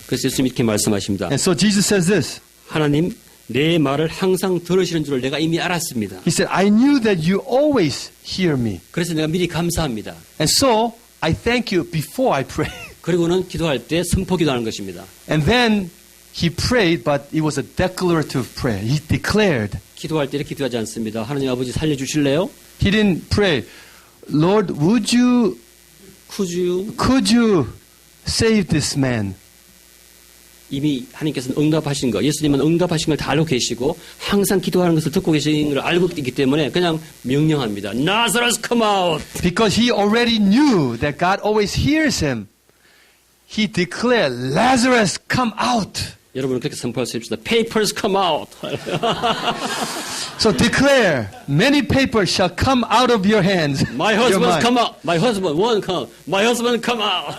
Speaker 3: 그래서 예수님이 이렇게 말씀하십니다.
Speaker 4: And so Jesus says this.
Speaker 3: 하나님 내 말을 항상 들으시는 줄을 내가 이미 알았습니다.
Speaker 4: He said, I knew that you always hear me.
Speaker 3: 그래서 내가 미리 감사합니다.
Speaker 4: And so I thank you before I pray.
Speaker 3: 그리고는 기도할 때 선포 기도하는 것입니다.
Speaker 4: And then he prayed, but it was a declarative prayer. He declared.
Speaker 3: 기도할 때 이렇게 기도하지 않습니다. 하나님 아버지 살려주실래요?
Speaker 4: He didn't pray, Lord, could you save this man?
Speaker 3: 이미 하나님께서는 응답하신 거, 예수님은 응답하신 걸 다 알고 계시고 항상 기도하는 것을 듣고 계시는 걸 알고 있기 때문에 그냥 명령합니다. Lazarus come out.
Speaker 4: Because he already knew that God always hears him. He declared, Lazarus come out.
Speaker 3: 여러분은 그렇게 선포할 수 있습니다. Papers come out.
Speaker 4: So declare, many papers shall come out of your hands.
Speaker 3: My
Speaker 4: your
Speaker 3: husband
Speaker 4: mind.
Speaker 3: come out. My husband one come. My husband come out.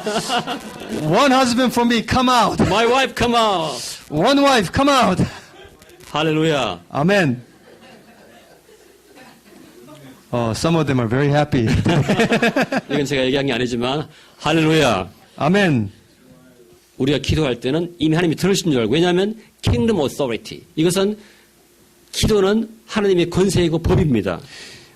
Speaker 4: One husband for me, come out.
Speaker 3: My wife come out.
Speaker 4: One wife, come out.
Speaker 3: 할렐루야.
Speaker 4: Amen. Oh, some of them are very happy.
Speaker 3: 이건 제가 얘기한 게 아니지만 할렐루야.
Speaker 4: Amen.
Speaker 3: 우리가 기도할 때는 이미 하나님이 들으신 줄 알고, 왜냐하면 kingdom authority, 이것은 기도는 하나님의 권세이고 법입니다.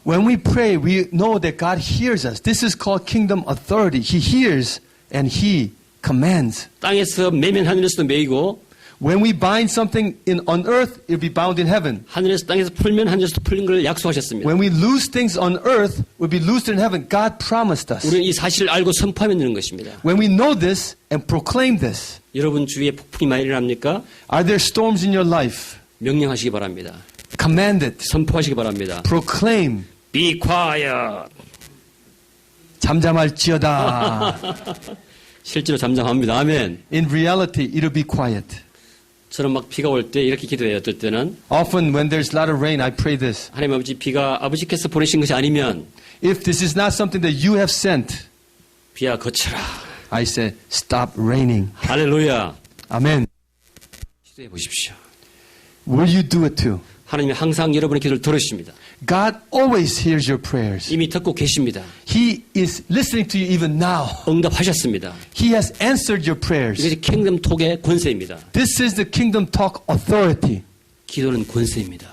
Speaker 4: When we pray, we know that God hears us. This is called kingdom authority. He hears and He commands.
Speaker 3: 땅에서 매면 하늘에서도 매이고,
Speaker 4: When we bind something on earth, it will be bound in heaven.
Speaker 3: 하늘에서 땅에서 풀면 하늘에서도 풀린 걸 약속하셨습니다.
Speaker 4: When we loose things on earth, it will be loosed in heaven. God promised us.
Speaker 3: 우리는 이 사실을 알고 선포하면 되는 것입니다.
Speaker 4: When we know this and proclaim this,
Speaker 3: 여러분 주위에 폭풍이 많이 일어납니까?
Speaker 4: are there storms in your life?
Speaker 3: 명령하시기 바랍니다.
Speaker 4: Command it.
Speaker 3: 선포하시기 바랍니다.
Speaker 4: Proclaim.
Speaker 3: Be quiet.
Speaker 4: 잠잠할지어다.
Speaker 3: 실제로 잠잠합니다. 아멘.
Speaker 4: In reality, it will be quiet.
Speaker 3: 저는 막 비가 올 때 이렇게 기도해요. 어떨 때는
Speaker 4: Often when there's a lot of rain, I pray this.
Speaker 3: 하나님 아버지, 비가 아버지께서 보내신 것이 아니면
Speaker 4: If this is not something that you have sent,
Speaker 3: 비야 거쳐라.
Speaker 4: I say, stop raining.
Speaker 3: 할렐루야.
Speaker 4: Amen.
Speaker 3: 기도해 보십시오.
Speaker 4: Will you do it too?
Speaker 3: 하나님이 항상 여러분의 기도를 들으십니다.
Speaker 4: God always hears your prayers.
Speaker 3: 이미 듣고 계십니다.
Speaker 4: He is listening to you even now.
Speaker 3: 응답하셨습니다.
Speaker 4: He has answered your prayers.
Speaker 3: 이것이 킹덤 톡의 권세입니다.
Speaker 4: This is the kingdom talk authority.
Speaker 3: 기도는 권세입니다.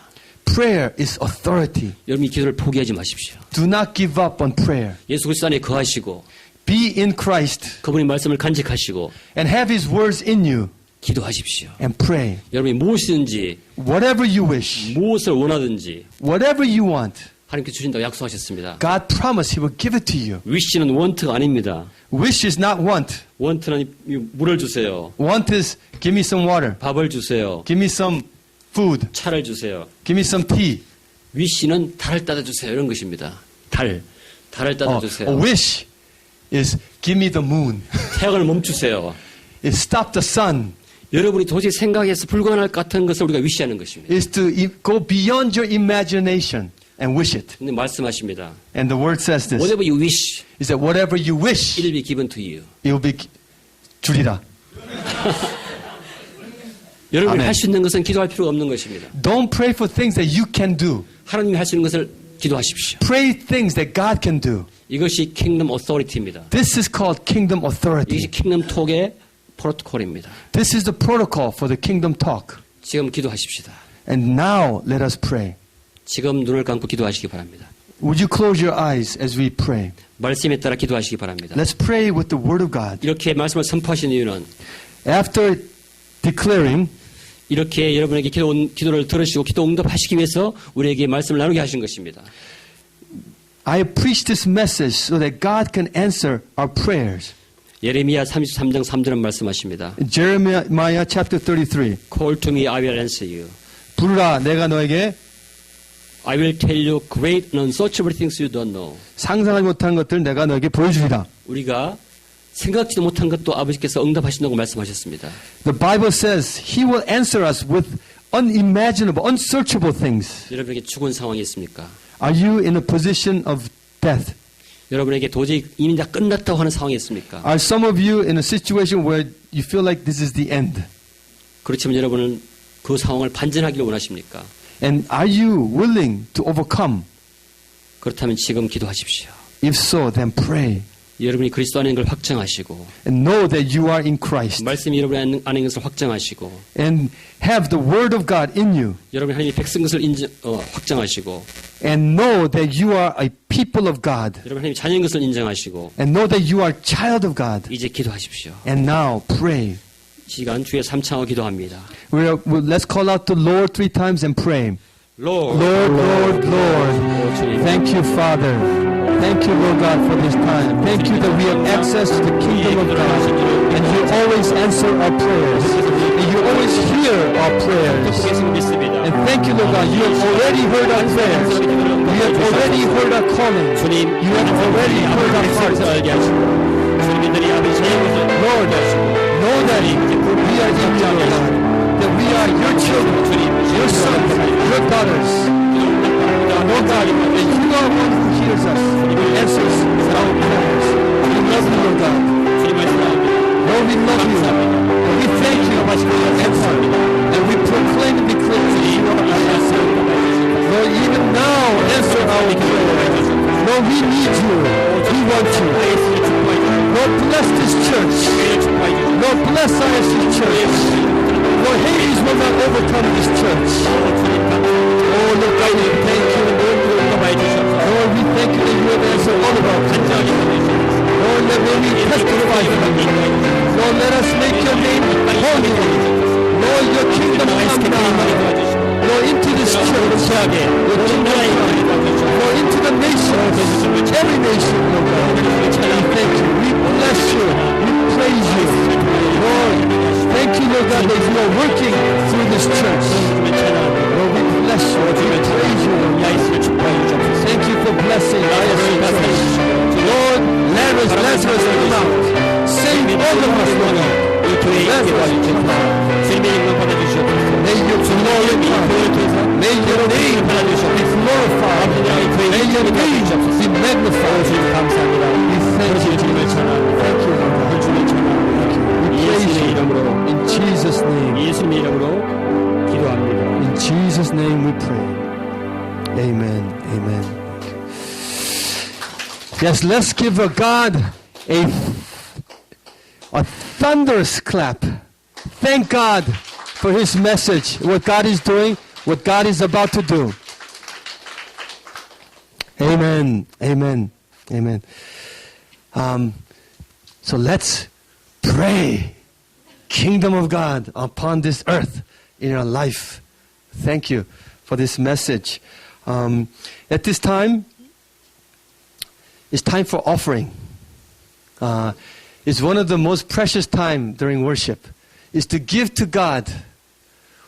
Speaker 4: Prayer is authority.
Speaker 3: 여러분이 기도를 포기하지 마십시오.
Speaker 4: Do not give up on prayer.
Speaker 3: 예수 그리스도 안에 거하시고
Speaker 4: Be in Christ
Speaker 3: 그분의 말씀을 간직하시고
Speaker 4: and have His words in you
Speaker 3: 기도하십시오.
Speaker 4: and pray.
Speaker 3: 여러분이 무엇이든지
Speaker 4: Whatever you wish,
Speaker 3: 무엇을 원하든지
Speaker 4: whatever you want,
Speaker 3: 하나님께 주신다고 약속하셨습니다.
Speaker 4: God promised He will give it to you.
Speaker 3: wish는 want가 아닙니다.
Speaker 4: Wish is not want.
Speaker 3: want는 물을 주세요.
Speaker 4: Want is give me some water,
Speaker 3: 밥을 주세요.
Speaker 4: give me some food,
Speaker 3: 차를 주세요.
Speaker 4: give me some tea.
Speaker 3: wish는 달을 따다 주세요. 이런 것입니다. 달을 따다
Speaker 4: A
Speaker 3: 주세요.
Speaker 4: wish is give me the moon.
Speaker 3: 태양을 멈추세요.
Speaker 4: Is stop the sun.
Speaker 3: 여러분이 도저히 생각해서 불가능할 것 같은 것을 우리가 위시하는 것입니다.
Speaker 4: is to go beyond your imagination and wish it.
Speaker 3: 근데 말씀하십니다.
Speaker 4: And the word says this,
Speaker 3: Whatever you wish,
Speaker 4: is that whatever you wish,
Speaker 3: it will be given to you.
Speaker 4: it will be 주리라.
Speaker 3: 여러분이
Speaker 4: 아멘.
Speaker 3: 할 수 있는 것은 기도할 필요가 없는 것입니다.
Speaker 4: Don't pray for things that you can do.
Speaker 3: 하나님이 할 수 있는 것을 기도하십시오.
Speaker 4: Pray things that God can do.
Speaker 3: 이것이 킹덤 오토리티입니다.
Speaker 4: This is called kingdom authority.
Speaker 3: 이것이 킹덤 톡의 프로토콜입니다.
Speaker 4: This is the protocol for the kingdom talk.
Speaker 3: 지금 기도하십시다.
Speaker 4: And now let us pray.
Speaker 3: 지금 눈을 감고 기도하시기 바랍니다.
Speaker 4: Would you close your eyes as we pray?
Speaker 3: 말씀에 따라 기도하시기 바랍니다.
Speaker 4: Let's pray with the word of God.
Speaker 3: 이렇게 말씀을 선포하신 이유는
Speaker 4: After declaring,
Speaker 3: 이렇게 여러분에게 기도를 들으시고 기도 응답하시기 위해서 우리에게 말씀을 나누게 하신 것입니다.
Speaker 4: I have preached this message so that God can answer our prayers.
Speaker 3: 예레미야 33장 3절은 말씀하십니다.
Speaker 4: Jeremiah chapter 33.
Speaker 3: Call to me, I will answer you.
Speaker 4: 부르라, 내가 너에게
Speaker 3: I will tell you great and unsearchable things you don't know.
Speaker 4: 상상하지 못한 것들 내가 너에게 보여주리라.
Speaker 3: 우리가 생각지도 못한 것도 아버지께서 응답하신다고 말씀하셨습니다.
Speaker 4: The Bible says He will answer us with unimaginable, unsearchable things.
Speaker 3: 여러분에게 죽은 상황이 있습니까?
Speaker 4: Are you in a position of death?
Speaker 3: 여러분에게 도저히 이미 다 끝났다고 하는 상황이 있습니까?
Speaker 4: Are some of you in a situation where you feel like this is the end?
Speaker 3: 그렇지만 여러분은 그 상황을 반전하기를 원하십니까?
Speaker 4: And are you willing to overcome?
Speaker 3: 그렇다면 지금 기도하십시오.
Speaker 4: If so, then pray.
Speaker 3: 여러분이 그리스도 안에 있는 걸 확정하시고
Speaker 4: And know that you are in Christ.
Speaker 3: 말씀이 여러분 안에 있는 것을 확정하시고
Speaker 4: And have the Word of God in you.
Speaker 3: 여러분이 하나님의 백성인 것을 확정하시고
Speaker 4: And know that you are a people of God.
Speaker 3: 여러분 하나님의 자녀인 것을 인정하시고
Speaker 4: And know that you are a child of God.
Speaker 3: 이제 기도하십시오.
Speaker 4: And now pray.
Speaker 3: 시간 주의 3창을 기도합니다.
Speaker 4: Let's call out to Lord 3 times and pray.
Speaker 3: Lord,
Speaker 4: Lord, Lord, Lord. Thank you, Father. Thank you, Lord God, for this time. Thank you that we have access to the kingdom of God. And you always answer our prayers. And you always hear our prayers. And thank you, Lord God, you have already heard our prayers. You have already heard our calling. You have already heard our hearts. Lord, know that we are in you, Lord God. That we are your children, your sons, your daughters. Lord God, that you are one who hears us, answers our prayers. We love you, Lord God. Lord, we love you. And we thank you for your answer. And we proclaim and declare that you are our answer. Lord, even now, answer our prayers. Lord, we need you. We want you. Lord, bless this church. Lord, bless ISC Church. Lord, Hades will not overcome this church. Oh, Lord God, we thank you. Lord, we thank you that you have answered all of our prayers. Lord, let me testify for you. Lord, let us make your name holy. Lord, your kingdom come now. Lord, into this church. Your kingdom come. Lord, into the nations. Every nation, Lord God. And we thank you. We bless you. We praise you. Lord, thank you, Lord God, that you are working through this church. Lord, we bless you. We praise you. Thank you for blessing ISC Church. Lord, Lazarus, come out. Save all of us, Lord God. Lazarus, come out. May your glory come. May your name be glorified. May your name be magnified. We thank you. Thank you, Lord God. We praise you. In Jesus' name.
Speaker 3: 예수님의 이름으로 기도합니다.
Speaker 4: In Jesus' name we pray. Amen. Amen. Yes, let's give God a thunderous clap. Thank God for His message, what God is doing, what God is about to do. Amen. Amen. Amen. So let's pray. Kingdom of God upon this earth in our life. Thank you for this message. At this time, it's time for offering. It's one of the most precious time during worship. Is to give to God.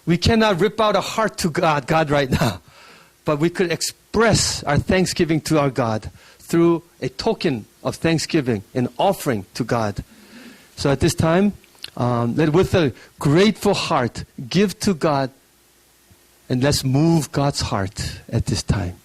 Speaker 4: We cannot rip out a heart to God right now. But we could express our thanksgiving to our God through a token of thanksgiving, an offering to God. So at this time, Let with a grateful heart give to God, and let's move God's heart at this time.